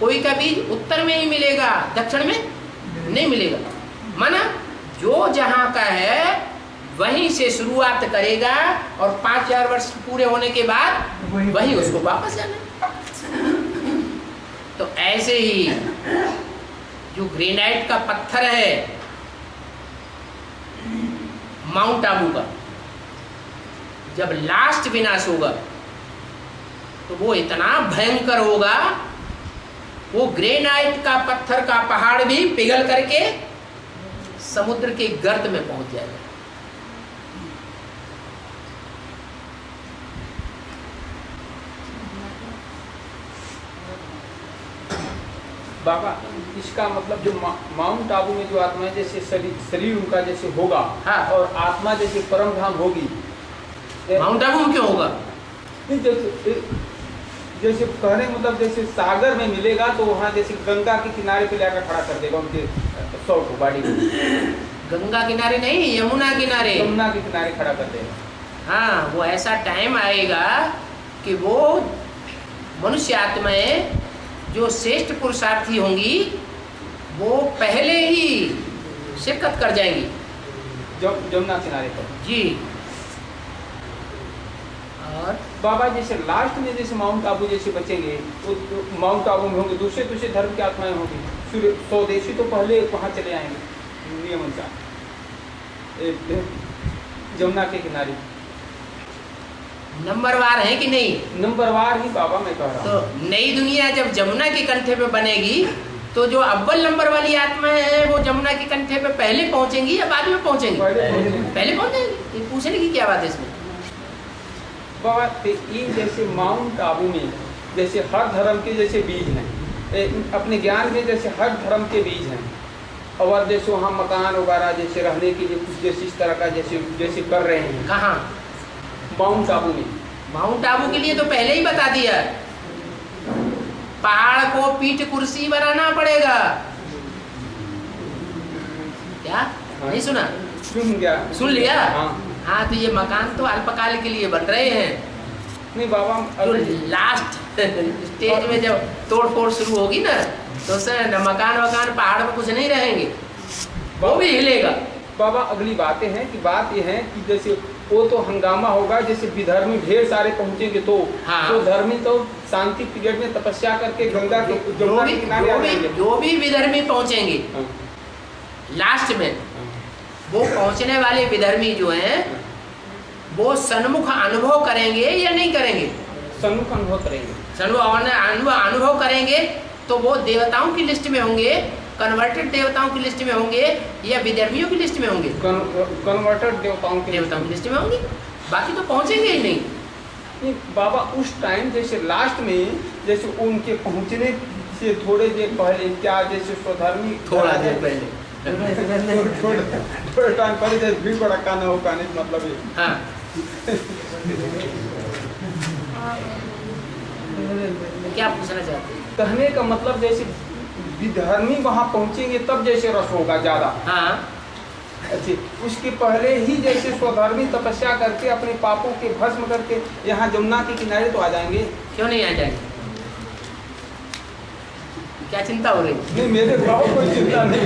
कोई का बीज उत्तर में ही मिलेगा, दक्षिण में नहीं मिलेगा। माना जो जहां का है वहीं से शुरुआत करेगा, और 5000 वर्ष पूरे होने के बाद वहीं उसको वापस जाना। तो ऐसे ही जो ग्रेनाइट का पत्थर है माउंट आबू का, जब लास्ट विनाश होगा तो वो इतना भयंकर होगा, वो ग्रेनाइट का पत्थर का पहाड़ भी पिघल करके समुद्र के गर्त में पहुंच जाएगा। बाबा इसका मतलब जो माउंट आबू में जो आत्मा है, जैसे शरीर उनका जैसे होगा, हाँ। और आत्मा जैसे परम धाम होगी। माउंट आबू में क्यों होगा? जैसे कहने मतलब जैसे सागर में मिलेगा तो वहाँ जैसे गंगा के किनारे पे लाकर खड़ा कर देगा उनके सौ को, बाड़ी को। गंगा किनारे नहीं, यमुना किनारे। यमुना के किनारे खड़ा कर देगा। हाँ, वो ऐसा टाइम आएगा कि वो मनुष्य आत्माएं जो श्रेष्ठ पुरुषार्थी होंगी वो पहले ही शिरकत कर जाएंगी जमुना किनारे पर। जी। और बाबा जैसे लास्ट में जैसे माउंट आबू जैसे बचेंगे तो माउंट आबू में होंगे दूसरे धर्म की आत्माएं होंगी। स्वदेशी तो पहले वहाँ चले आएंगे नियम अनुसार जमुना के किनारे। नंबरवार है कि नहीं? नंबरवार ही बाबा मैं कह रहा हूँ। तो नई दुनिया जब जमुना के कंठे पे बनेगी तो जो अव्वल नंबर वाली आत्माएं हैं वो जमुना के कंठे पे पहले पहुंचेंगी या बाद में पहुंचेंगी? पहले पहुंचेंगी। ये पूछने की क्या बात है इसमें? बाबा इन जैसे माउंट आबू में जैसे हर धर्म के जैसे बीज हैं, अपने ज्ञान में जैसे हर धर्म के बीज हैं, और जैसे वहाँ मकान वगैरह जैसे रहने के लिए कुछ जैसे इस तरह का जैसे कर रहे हैं। कहाँ? माउंट आबू में। माउंट आबू के लिए तो पहले ही बता दिया, पहाड़ को पीठ कुर्सी बनाना पड़ेगा। क्या नहीं सुना? सुन गया, सुन लिया। हाँ, तो ये मकान तो अल्पकाल के लिए बन रहे हैं। नहीं बाबा, तो लास्ट स्टेज में जब तोड़ फोड़ शुरू होगी ना तो सर मकान वकान पहाड़ में कुछ नहीं रहेंगे, वो भी हिलेगा। बाबा अगली बातें हैं कि बात ये है कि जैसे वो तो हंगामा होगा, जैसे विधर्मी ढेर सारे पहुंचेंगे तो हाँ। तो धर्मी तो शांति पीरियड में तपस्या करके गंगा के जमुना के किनारे आ जाएंगे। जो भी विधर्मी पहुंचेंगे हाँ। लास्ट में वो पहुंचने वाले विधर्मी जो हैं वो सन्मुख अनुभव करेंगे या नहीं करेंगे? सन्मुख अनुभव करेंगे। अनुभव करेंगे तो वो देवताओं की लिस्ट में होंगे, कन्वर्टेड देवताओं की लिस्ट में होंगे या विधर्मियों की लिस्ट में होंगे? कन्वर्टेड देवताओं की लिस्ट में होंगे, बाकी तो पहुंचेंगे ही नहीं। नहीं बाबा, उस टाइम जैसे लास्ट में जैसे उनके पहुंचने से थोड़े देर पहले क्या जैसे स्वधर्मी थोड़ा देर पहले थोड़े टाइम पहले जैसे भीड़ भड़का न हो, कहने का मतलब है। हाँ। क्या पूछना चाहते हैं? कहने का मतलब जैसे विधर्मी वहाँ पहुँचेंगे तब जैसे रस होगा ज़्यादा। हाँ। अच्छा, उसके पहले ही जैसे स्वधर्मी तपस्या करके अपने पापों के भस्म करके यहाँ जमुना के किनारे तो आ जाएंगे। क्यों नहीं आ जाएंगे? क्या चिंता हो रही? नहीं, मेरे भाव कोई चिंता नहीं।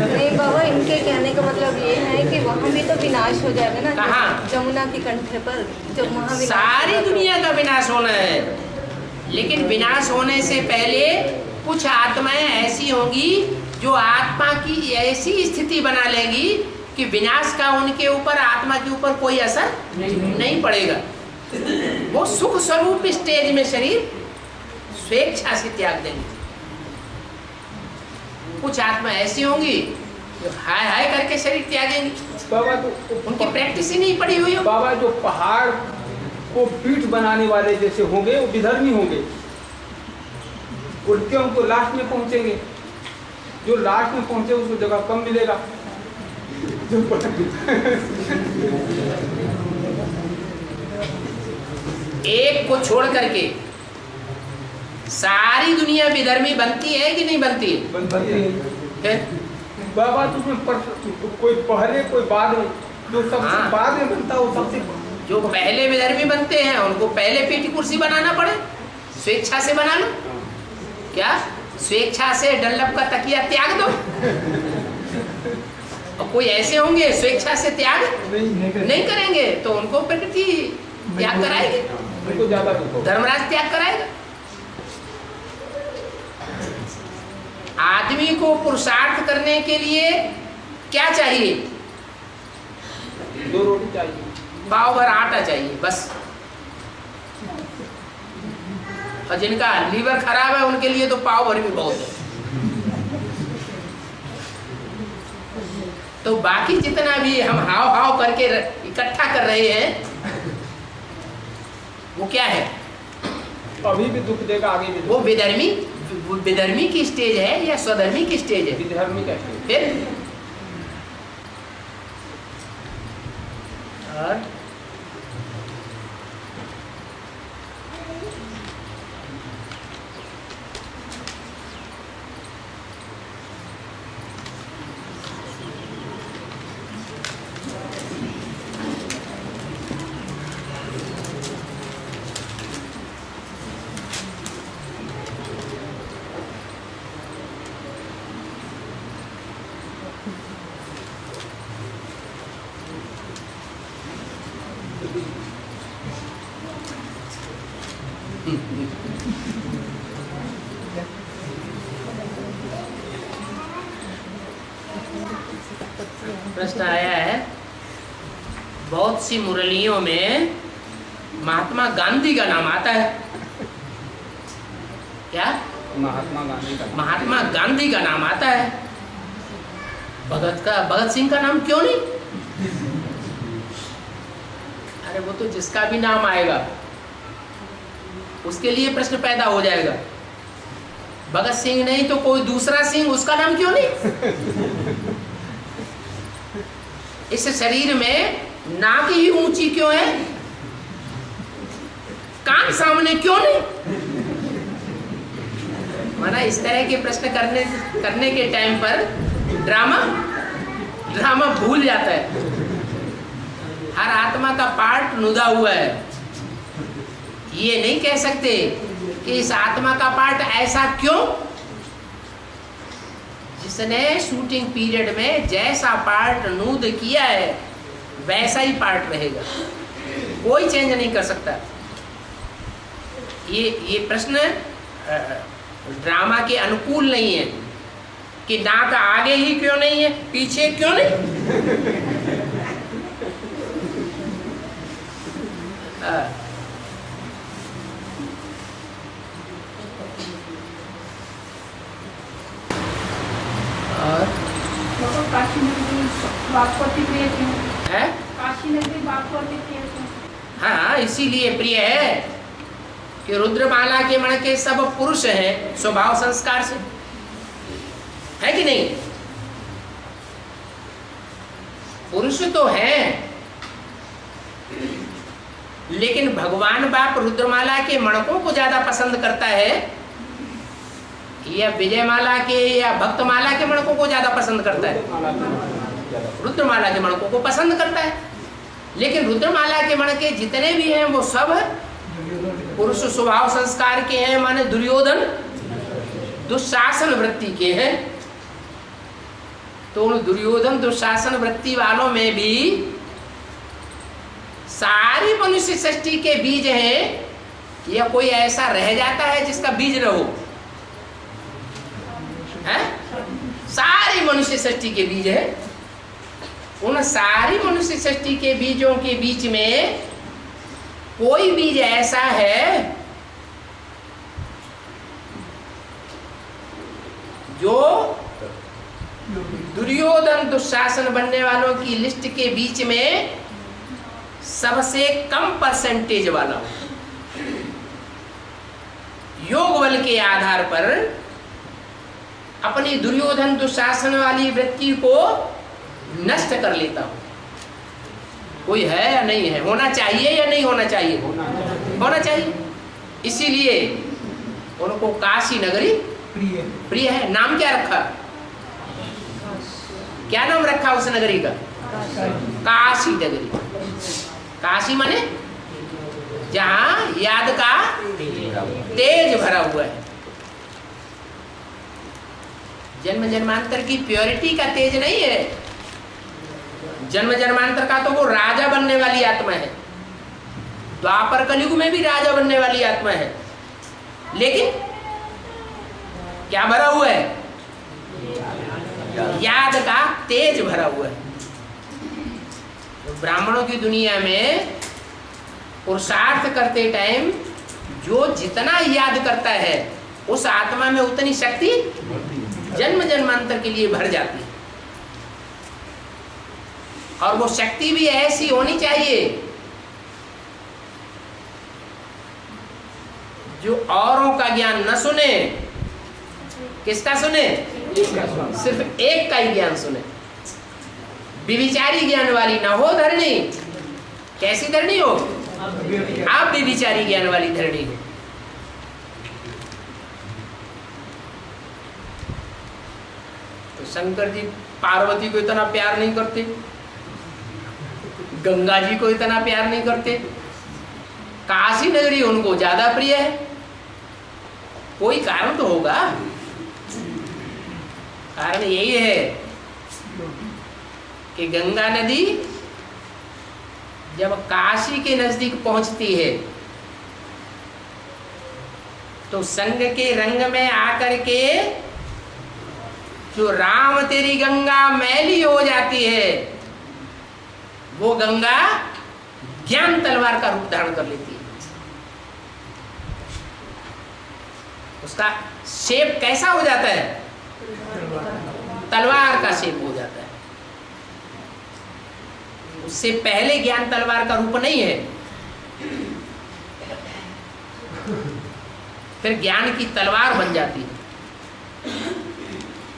नहीं बाबा, इनके कहने का मतलब ये है कि वहाँ भी तो विनाश हो जाएगा ना। कहाँ? जमुना के कंठे पर जब वहाँ सारी दुनिया का विनाश होना है। लेकिन विनाश होने से पहले कुछ आत्माएं ऐसी होंगी जो आत्मा की ऐसी स्थिति बना लेंगी कि विनाश का उनके ऊपर, आत्मा के ऊपर कोई असर नहीं पड़ेगा। वो सुख स्वरूप स्टेज में शरीर स्वेच्छा से त्याग देंगे। कुछ आत्मा ऐसी होंगी जो हाय हाय करके शरीर त्यागेंगी। बाबा तो उनकी प्रैक्टिस ही नहीं पड़ी हुई हो। बाबा जो पहाड़ को पीठ बनाने वाले जैसे होंगे वो विधर्मी होंगे, उनके उनको लास्ट में पहुंचेंगे। जो लास्ट में पहुंचे उसको जगह कम मिलेगा। एक को छोड़ करके सारी दुनिया विधर्मी बनती है कि नहीं बनती है? बनती है। बाबा तुम्हें कोई पहले कोई बाद में, जो सबसे बाद में बनता है वो सबसे, जो पहले विधर्मी बनते हैं उनको पहले पीठी कुर्सी बनाना पड़े, स्वेच्छा से बना लो। क्या स्वेच्छा से डल्लभ का तकिया त्याग दो? और कोई ऐसे होंगे स्वेच्छा से त्याग नहीं करेंगे तो उनको प्रकृति त्याग कराएगी, उनको ज्यादा धर्मराज त्याग कराएगा। आदमी को पुरुषार्थ करने के लिए क्या चाहिए? 2 रोटी चाहिए, पाव भर आटा चाहिए बस। और जिनका लीवर खराब है उनके लिए तो पाव भर भी बहुत है। तो बाकी जितना भी हम हाव हाव करके इकट्ठा कर रहे हैं वो क्या है? अभी भी दुख देगा, आगे भी। वो विधर्मी की स्टेज है या स्वधर्मी की स्टेज है? विधर्मी का स्टेज। फिर और प्रश्न आया है, बहुत सी मुरलियों में महात्मा गांधी का नाम आता है। क्या? महात्मा गांधी का नाम आता है। भगत सिंह का नाम क्यों नहीं? अरे वो तो जिसका भी नाम आएगा उसके लिए प्रश्न पैदा हो जाएगा। भगत सिंह नहीं तो कोई दूसरा सिंह, उसका नाम क्यों नहीं? इस शरीर में नाक ही ऊंची क्यों है? कान सामने क्यों नहीं? माना इस तरह के प्रश्न करने के टाइम पर ड्रामा भूल जाता है। हर आत्मा का पार्ट नुदा हुआ है। ये नहीं कह सकते कि इस आत्मा का पार्ट ऐसा क्यों। जिसने शूटिंग पीरियड में जैसा पार्ट नूद किया है वैसा ही पार्ट रहेगा, कोई चेंज नहीं कर सकता। ये प्रश्न ड्रामा के अनुकूल नहीं है कि नाक आगे ही क्यों नहीं है, पीछे क्यों नहीं। और काशी नगरी बागपति प्रिय क्यों है? काशी नगरी बागपति प्रिय क्यों? हाँ, इसीलिए प्रिय है कि रुद्रमाला के मण के सब पुरुष हैं स्वभाव संस्कार से, है कि नहीं? पुरुष तो हैं, लेकिन भगवान बाप रुद्रमाला के मणकों को ज्यादा पसंद करता है या विजयमाला के या भक्तमाला के मणकों को ज्यादा पसंद करता है? रुद्रमाला के मणकों को पसंद करता है। लेकिन रुद्रमाला के मणके जितने भी हैं वो सब पुरुष स्वभाव संस्कार के हैं, माने दुर्योधन दुशासन वृत्ति के हैं। तो उन दुर्योधन दुशासन वृत्ति वालों में भी सारी मनुष्य सृष्टि के बीज हैं या कोई ऐसा रह जाता है जिसका बीज न हो? है? सारी मनुष्य सृष्टि के बीज है। उन सारी मनुष्य सृष्टि के बीजों के बीच में कोई बीज ऐसा है जो दुर्योधन दुशासन बनने वालों की लिस्ट के बीच में सबसे कम परसेंटेज वाला हो। योग बल के आधार पर अपनी दुर्योधन दुशासन वाली वृत्ति को नष्ट कर लेता हूं। कोई है या नहीं है? होना चाहिए या नहीं होना चाहिए? होना चाहिए। इसीलिए उनको काशी नगरी प्रिय है। नाम क्या रखा? क्या नाम रखा उस नगरी का? काशी नगरी। काशी माने जहां याद का तेज भरा हुआ है। जन्म जन्मांतर की प्योरिटी का तेज नहीं है। जन्म जन्मांतर का तो वो राजा बनने वाली आत्मा है। द्वापर कलयुग में भी राजा बनने वाली आत्मा है, लेकिन क्या भरा हुआ है? याद का तेज भरा हुआ है। तो ब्राह्मणों की दुनिया में पुरुषार्थ करते टाइम जो जितना याद करता है उस आत्मा में उतनी शक्ति जन्म जन्मांतर के लिए भर जाती है। और वो शक्ति भी ऐसी होनी चाहिए जो औरों का ज्ञान न सुने। किसका सुने? सिर्फ एक का ही ज्ञान सुने। विविचारी ज्ञान वाली ना हो धरणी। कैसी धरणी हो? आप विविचारी ज्ञान वाली धरणी हो। तो शंकर जी पार्वती को इतना प्यार नहीं करते, गंगा जी को इतना प्यार नहीं करते, काशी नगरी उनको ज्यादा प्रिय है। कोई कारण तो होगा। कारण यही है कि गंगा नदी जब काशी के नजदीक पहुंचती है तो संग के रंग में आकर के जो राम तेरी गंगा मैली हो जाती है, वो गंगा ज्ञान तलवार का रूप धारण कर लेती है। उसका शेप कैसा हो जाता है? तलवार का शेप हो जाता है। उससे पहले ज्ञान तलवार का रूप नहीं है। फिर ज्ञान की तलवार बन जाती है।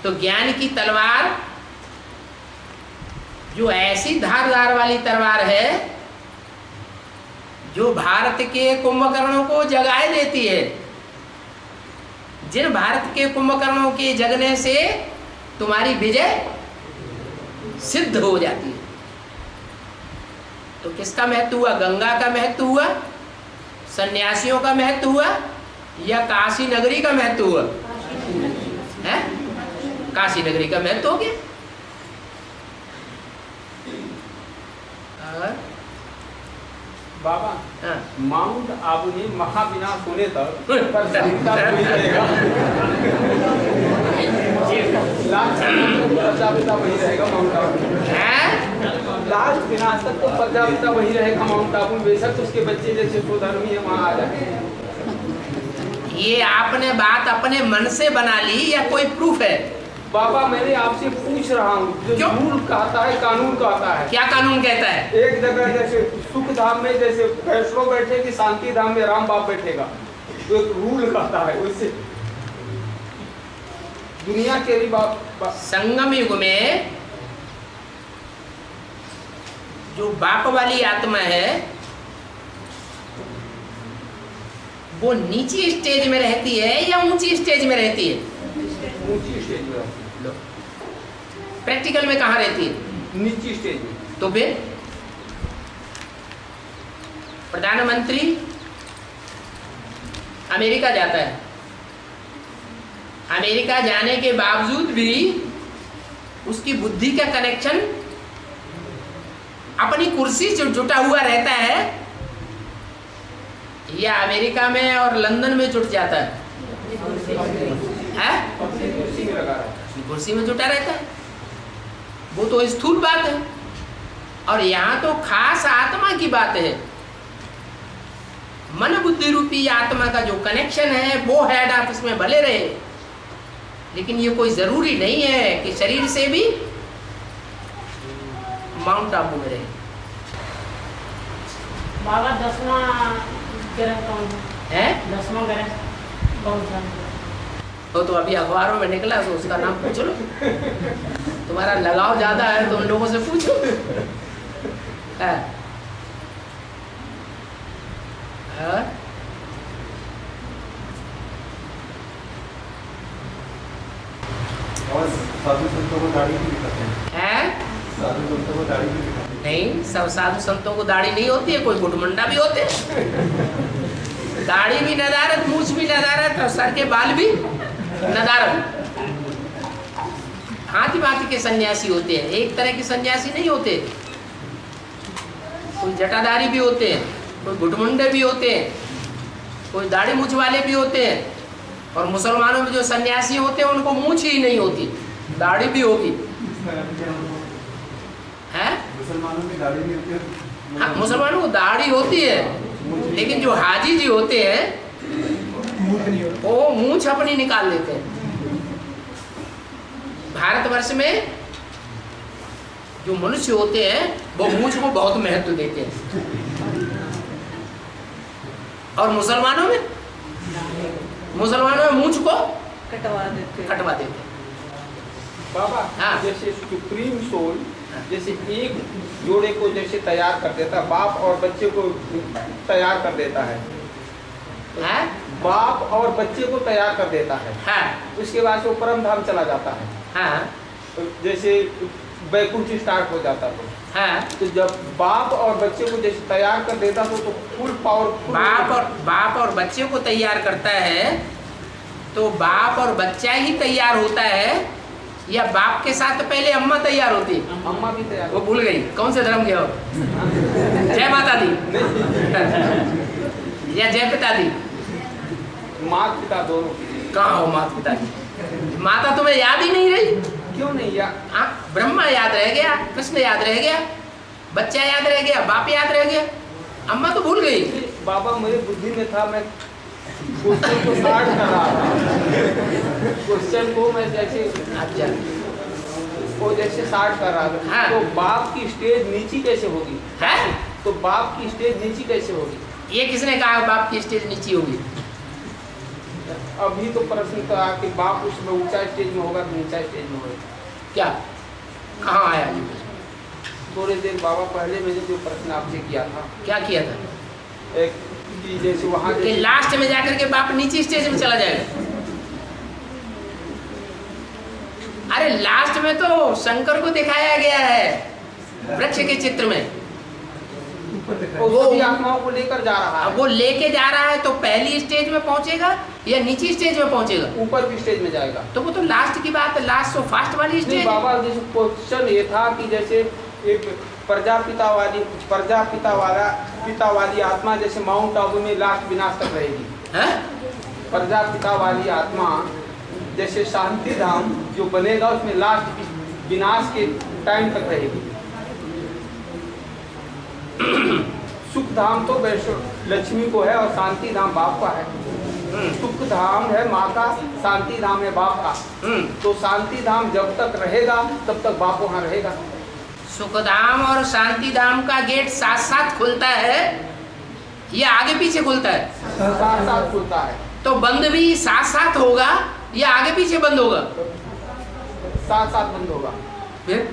तो ज्ञान की तलवार जो ऐसी धारदार वाली तलवार है जो भारत के कुंभकर्णों को जगाए देती है। जिन भारत के कुंभकर्णों के जगने से तुम्हारी विजय सिद्ध हो जाती है। तो किसका महत्व हुआ? गंगा का महत्व हुआ, सन्यासियों का महत्व हुआ, या काशी नगरी का महत्व हुआ? है? काशी नगरी का महत्व हो गया। बाबा, हाँ। माउंट आबू में महाविनाश होने तक प्रजापिता वही रहेगा। प्रजापिता वही रहेगा माउंट आबू। लास्ट विनाश तक तो प्रजापिता वही रहेगा माउंट आबू। बेशक उसके बच्चे जैसे स्वधर्मी है वहाँ आ जाए। ये आपने बात अपने मन से बना ली या कोई प्रूफ है? बाबा मैंने आपसे पूछ रहा हूँ। जो रूल कहता है, कानून कहता है। क्या कानून कहता है? एक जगह जैसे सुख धाम में जैसे वैष्णव बैठेगी, शांति धाम में राम बाप बैठेगा। तो एक रूल कहता है, उससे दुनिया के भी संगम युग में जो बाप वाली आत्मा है वो नीची स्टेज में रहती है या ऊंची स्टेज में रहती है? ऊंची स्टेज में। प्रैक्टिकल में कहाँ रहती है? नीची स्टेज में। तो फिर प्रधानमंत्री अमेरिका जाता है। अमेरिका जाने के बावजूद भी उसकी बुद्धि का कनेक्शन अपनी कुर्सी से जुटा हुआ रहता है। या अमेरिका में और लंदन में जुट जाता है? कुर्सी में लगा रहा है। कुर्सी में जुटा रहता है, वो तो स्थूल बात है। और यहाँ तो खास आत्मा की बात है। मन बुद्धि रूपी आत्मा का जो कनेक्शन है वो हेड ऑफिस में भले रहे, लेकिन ये कोई जरूरी नहीं है कि शरीर से भी माउंट आबू में रहे। बाबा 10वां ग्रह कौन है? 10वां ग्रह कौन सा? वो तो अभी अखबारों में निकला, तो उसका नाम पूछ लो। तुम्हारा लगाव ज्यादा है तो उन लोगों से पूछो। है? है? और साधु संतों को दाढ़ी भी दिखाते हैं। है? साधु संतों को दाढ़ी भी दिखाते हैं। नहीं, सब साधु संतों को दाढ़ी नहीं होती है, कोई गुटमुंडा भी होते हैं। दाढ़ी भी नदारत, मूछ भी नदारत और सर के बाल भी नदारत। हाथी भांति के सन्यासी होते हैं, एक तरह के सन्यासी नहीं होते। कोई जटाधारी भी होते हैं, कोई गुटमुंडे भी होते हैं, कोई दाढ़ी मूछ वाले भी होते हैं। और मुसलमानों में जो सन्यासी होते हैं उनको मूछ ही नहीं होती, दाढ़ी भी होगी। है? मुसलमानों की दाढ़ी नहीं होती है। हाँ, मुसलमानों को दाढ़ी होती है, लेकिन जो हाजी जी होते हैं वो मूछ अपनी निकाल लेते हैं। भारतवर्ष में जो मनुष्य होते हैं वो मूछ को बहुत महत्व देते हैं, और मुसलमानों में मूछ को कटवा देते हैं। बाबा हाँ। जैसे सुप्रीम सोल जैसे एक जोड़े को जैसे तैयार कर देता है, बाप और बच्चे को तैयार कर देता है। है? बाप और बच्चे को तैयार कर देता है। हाँ, उसके बाद से वो परम धाम चला जाता है। हाँ, जैसे वैकुंठ स्टार्ट हो जाता है। हाँ। तो जब बाप और बच्चे को जैसे तैयार कर देता तो फुल पावर। बाप और बच्चे को तैयार करता है तो बाप और बच्चा ही तैयार होता है, या बाप के साथ पहले अम्मा तैयार होती है? अम्मा भी तैयार। वो भूल गई कौन से धर्म के हो? जय माता दी या जय पिता दी? माता पिता दोनों। कहाँ हो माता पिता दी? माता तुम्हें याद ही नहीं रही? क्यों नहीं याद? ब्रह्मा याद रह गया, कृष्ण याद रह गया, बच्चा याद रह गया, बाप याद रह गया, अम्मा तो भूल गई। बाबा मेरी बुद्धि में था, मैं क्वेश्चन को स्टार्ट कर रहा था। क्वेश्चन को मैं जैसे अच्छा वो जैसे स्टार्ट कर रहा था। हाँ। तो बाप की स्टेज नीची कैसे होगी? है? तो बाप की स्टेज नीची कैसे होगी? ये किसने कहा बाप की स्टेज नीची होगी? अभी तो प्रश्न था कि बाप उसमें ऊंचा स्टेज में होगा कि नीचा स्टेज में होगा। क्या कहाँ आया ये? थोड़ी देर बाबा पहले मैंने जो प्रश्न आपसे किया था। क्या किया था? एक कि जैसे वहाँ कि लास्ट में जाकर के बाप नीचे स्टेज में चला जाएगा। अरे लास्ट में तो शंकर को दिखाया गया है वृक्ष के चित्र में। वो आत्माओं को लेकर जा रहा है। वो लेके जा रहा है तो पहली स्टेज में पहुंचेगा या नीची स्टेज में पहुंचेगा? ऊपर की स्टेज में जाएगा। तो वो तो लास्ट की बात है, लास्ट सो फास्ट वाली स्टेज। बाबा जैसे क्वेश्चन ये था कि जैसे एक प्रजापिता वाली आत्मा जैसे माउंट आबू में लास्ट विनाश तक रहेगी। प्रजापिता वाली आत्मा जैसे शांति धाम जो बनेगा उसमें लास्ट विनाश के टाइम तक रहेगी। सुख धाम तो वैष्णव लक्ष्मी को है और शांति धाम बाप का है। सुख धाम है माँ का, शांति धाम है बाप का। तो शांति धाम जब तक रहेगा तब तक बाप वहाँ रहेगा। सुखधाम और शांति धाम का गेट साथ साथ खुलता है या आगे पीछे खुलता है? साथ साथ खुलता है। तो बंद भी साथ साथ होगा या आगे पीछे बंद होगा? साथ साथ बंद होगा। फिर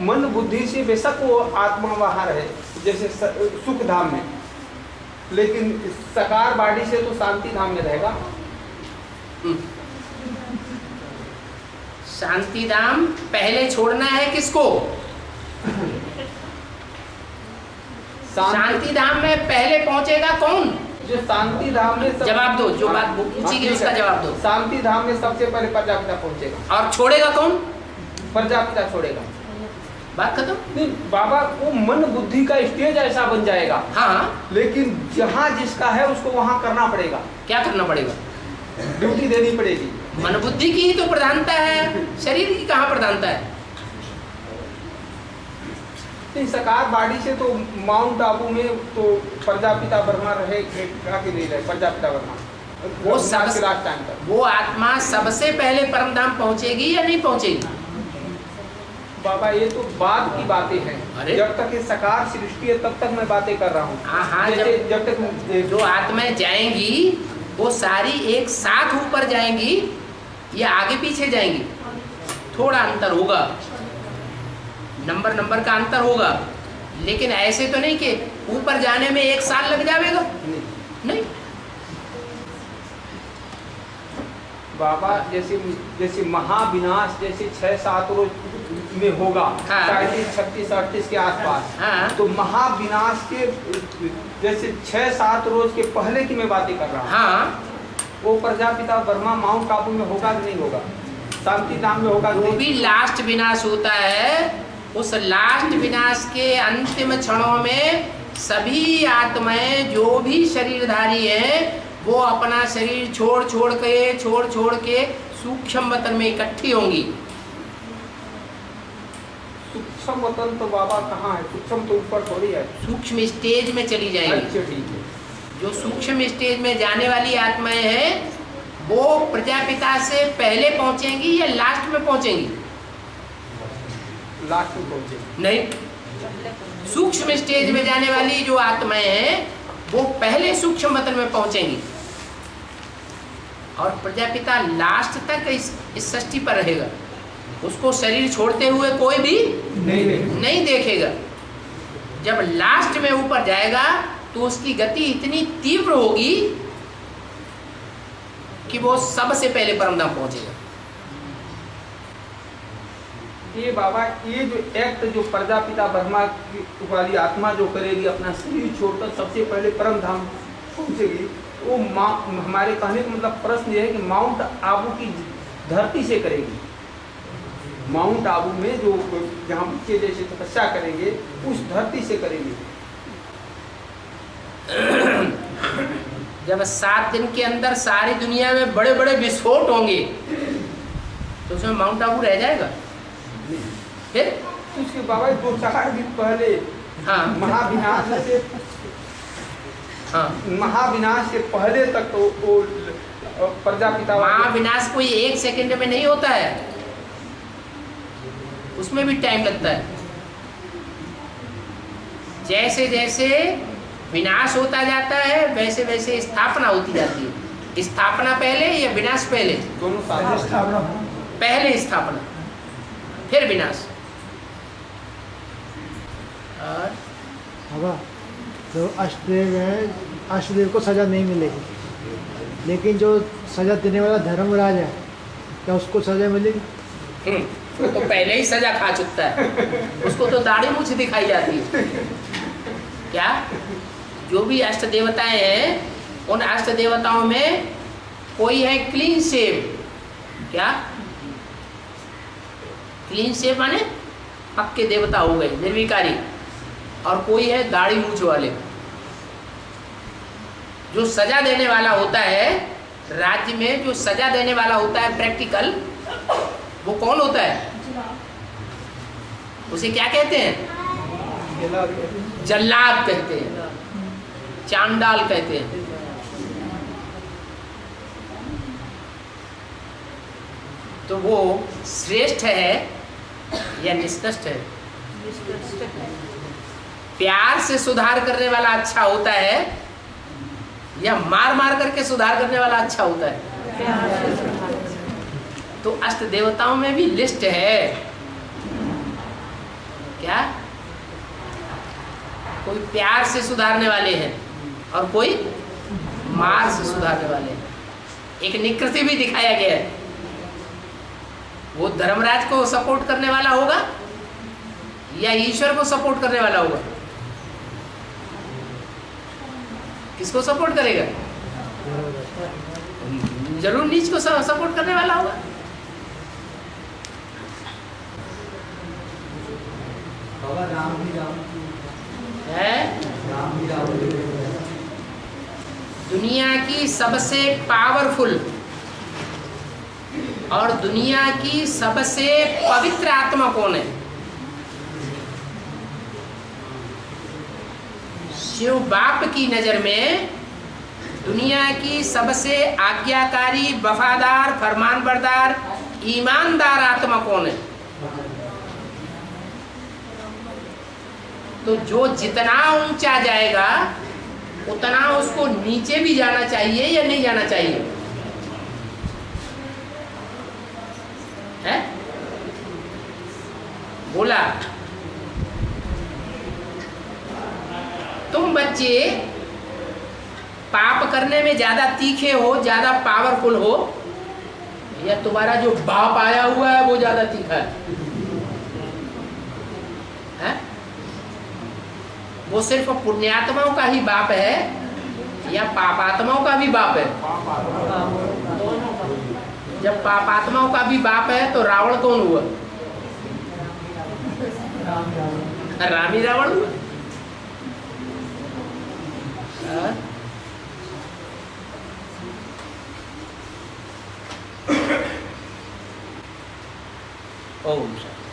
मन बुद्धि से बेशक वो आत्मा वहाँ रहे जैसे सुख धाम में, लेकिन सकार बाडी से तो शांति धाम में रहेगा। शांति धाम पहले छोड़ना है किसको? शांति धाम में पहले पहुंचेगा कौन? जो शांति धाम में जवाब दो, जो बात पूछी गई उसका जवाब दो। शांति धाम में सबसे पहले प्रजापिता पहुंचेगा। और छोड़ेगा कौन? प्रजापिता छोड़ेगा। बात खत्म। नहीं बाबा, वो मन बुद्धि का स्टेज ऐसा बन जाएगा, हाँ, लेकिन जहाँ जिसका है उसको वहाँ करना पड़ेगा। क्या करना पड़ेगा? ड्यूटी देनी पड़ेगी। मन बुद्धि की ही तो प्रधानता है, शरीर की कहाँ प्रधानता है? नहीं, सकार बाड़ी से तो माउंट आबू में तो प्रजापिता वर्मा रहे कि नहीं रहे? प्रजापिता वर्मा वो सबसे लास्ट टाइम तक वो आत्मा सबसे पहले परम धाम पहुंचेगी या नहीं पहुंचेगी? बाबा ये तो बाद की बातें हैं। अरे? जब तक ये सकार सृष्टि है तब तक मैं बातें कर रहा हूँ। हाँ, जब तक जो आत्माएं जाएंगी वो सारी एक साथ ऊपर जाएंगी या आगे पीछे जाएंगी? थोड़ा अंतर होगा, नंबर का अंतर होगा, लेकिन ऐसे तो नहीं कि ऊपर जाने में 1 साल लग जाएगा, नहीं। बाबा जैसे महाविनाश जैसे 6-7 रोज में होगा, हाँ। 37, 36, 38 के आसपास, हाँ। तो महाविनाश के जैसे 6-7 रोज के पहले की मैं बातें कर रहा हूँ। हाँ, वो प्रजापिता वर्मा माउंट आबू में होगा कि नहीं होगा? शांति धाम में होगा? जो भी लास्ट विनाश होता है, उस लास्ट विनाश के अंतिम क्षणों में सभी आत्माएं जो भी शरीरधारी हैं वो अपना शरीर छोड़ के सूक्ष्म वतन में इकट्ठी होंगी। सूक्ष्म वतन तो बाबा कहाँ है? सूक्ष्म तो ऊपर थोड़ी है, सूक्ष्म स्टेज में चली जाएंगी। अच्छा ठीक है। जो सूक्ष्म स्टेज में जाने वाली आत्माएं हैं वो प्रजापिता से पहले पहुंचेंगी या लास्ट में पहुंचेंगी? लास्ट में पहुंचे नहीं, सूक्ष्म स्टेज में जाने वाली जो आत्माएं हैं वो पहले सूक्ष्म वतन में पहुंचेंगी और प्रजापिता लास्ट तक इस सृष्टि पर रहेगा। उसको शरीर छोड़ते हुए कोई भी नहीं देखेगा। जब लास्ट में ऊपर जाएगा तो उसकी गति इतनी तीव्र होगी कि वो सबसे पहले परमधाम पहुंचेगा। ये बाबा, ये जो एक्ट जो प्रजापिता वर्मा वाली आत्मा जो करेगी, अपना शरीर छोड़कर सबसे पहले परम धाम पहुंचेगी, वो हमारे कहने का मतलब प्रश्न ये है कि माउंट आबू की धरती से करेगी। माउंट आबू में जो जहाँ बच्चे जैसे तपस्या करेंगे उस धरती से करेंगे। जब 7 दिन के अंदर सारी दुनिया में बड़े बड़े विस्फोट होंगे तो उसमें माउंट आबू रह जाएगा। फिर उसके बाबा 2-4 दिन पहले हाँ, महाविनाश से पहले तक तो वो प्रजापिता महाविनाश कोई 1 सेकंड में नहीं होता है, उसमें भी टाइम लगता है। जैसे जैसे विनाश होता जाता है वैसे वैसे स्थापना होती जाती है। स्थापना पहले या विनाश पहले? दोनों साथ। पहले स्थापना फिर विनाश। और जो अष्टदेव है, अष्टदेव को सजा नहीं मिलेगी, लेकिन जो सजा देने वाला धर्मराज है क्या उसको सजा मिलेगी? वो तो पहले ही सजा खा चुकता है, उसको तो दाढ़ी मूंछ दिखाई जाती है। क्या जो भी अष्ट देवताएं हैं उन अष्ट देवताओं में कोई है क्लीन शेव। क्या क्लीन शेव माने पक्के देवता हो गए, निर्विकारी, और कोई है दाढ़ी मूंछ वाले। जो सजा देने वाला होता है राज्य में, जो सजा देने वाला होता है प्रैक्टिकल, वो कौन होता है? उसे क्या कहते हैं? जल्लाद कहते हैं, चांडाल कहते हैं। तो वो श्रेष्ठ है या निष्कृष्ट है? प्यार से सुधार करने वाला अच्छा होता है या मार मार करके सुधार करने वाला अच्छा होता है? तो अष्ट देवताओं में भी लिस्ट है। क्या कोई प्यार से सुधारने वाले हैं और कोई मार से सुधारने वाले हैं। एक निकृति भी दिखाया गया है। वो धर्मराज को सपोर्ट करने वाला होगा या ईश्वर को सपोर्ट करने वाला होगा? किसको सपोर्ट करेगा? जरूर नीच को सपोर्ट करने वाला होगा। बाबा राम भी राम है। राम भी राम दुनिया की सबसे पावरफुल और दुनिया की सबसे पवित्र आत्मा कौन है? शिव बाप की नजर में दुनिया की सबसे आज्ञाकारी, वफादार, फरमानबरदार, ईमानदार आत्मा कौन है? तो जो जितना ऊंचा जाएगा उतना उसको नीचे भी जाना चाहिए या नहीं जाना चाहिए? है? बोला। तुम बच्चे पाप करने में ज्यादा तीखे हो, ज्यादा पावरफुल हो, या तुम्हारा जो बाप आया हुआ है वो ज्यादा तीखा है? वो सिर्फ पुण्यात्माओं का ही बाप है या पापात्माओं का भी बाप है? जब पापात्माओं का भी बाप है तो रावण कौन हुआ? राम ही रावण हुआ। ओम शांति।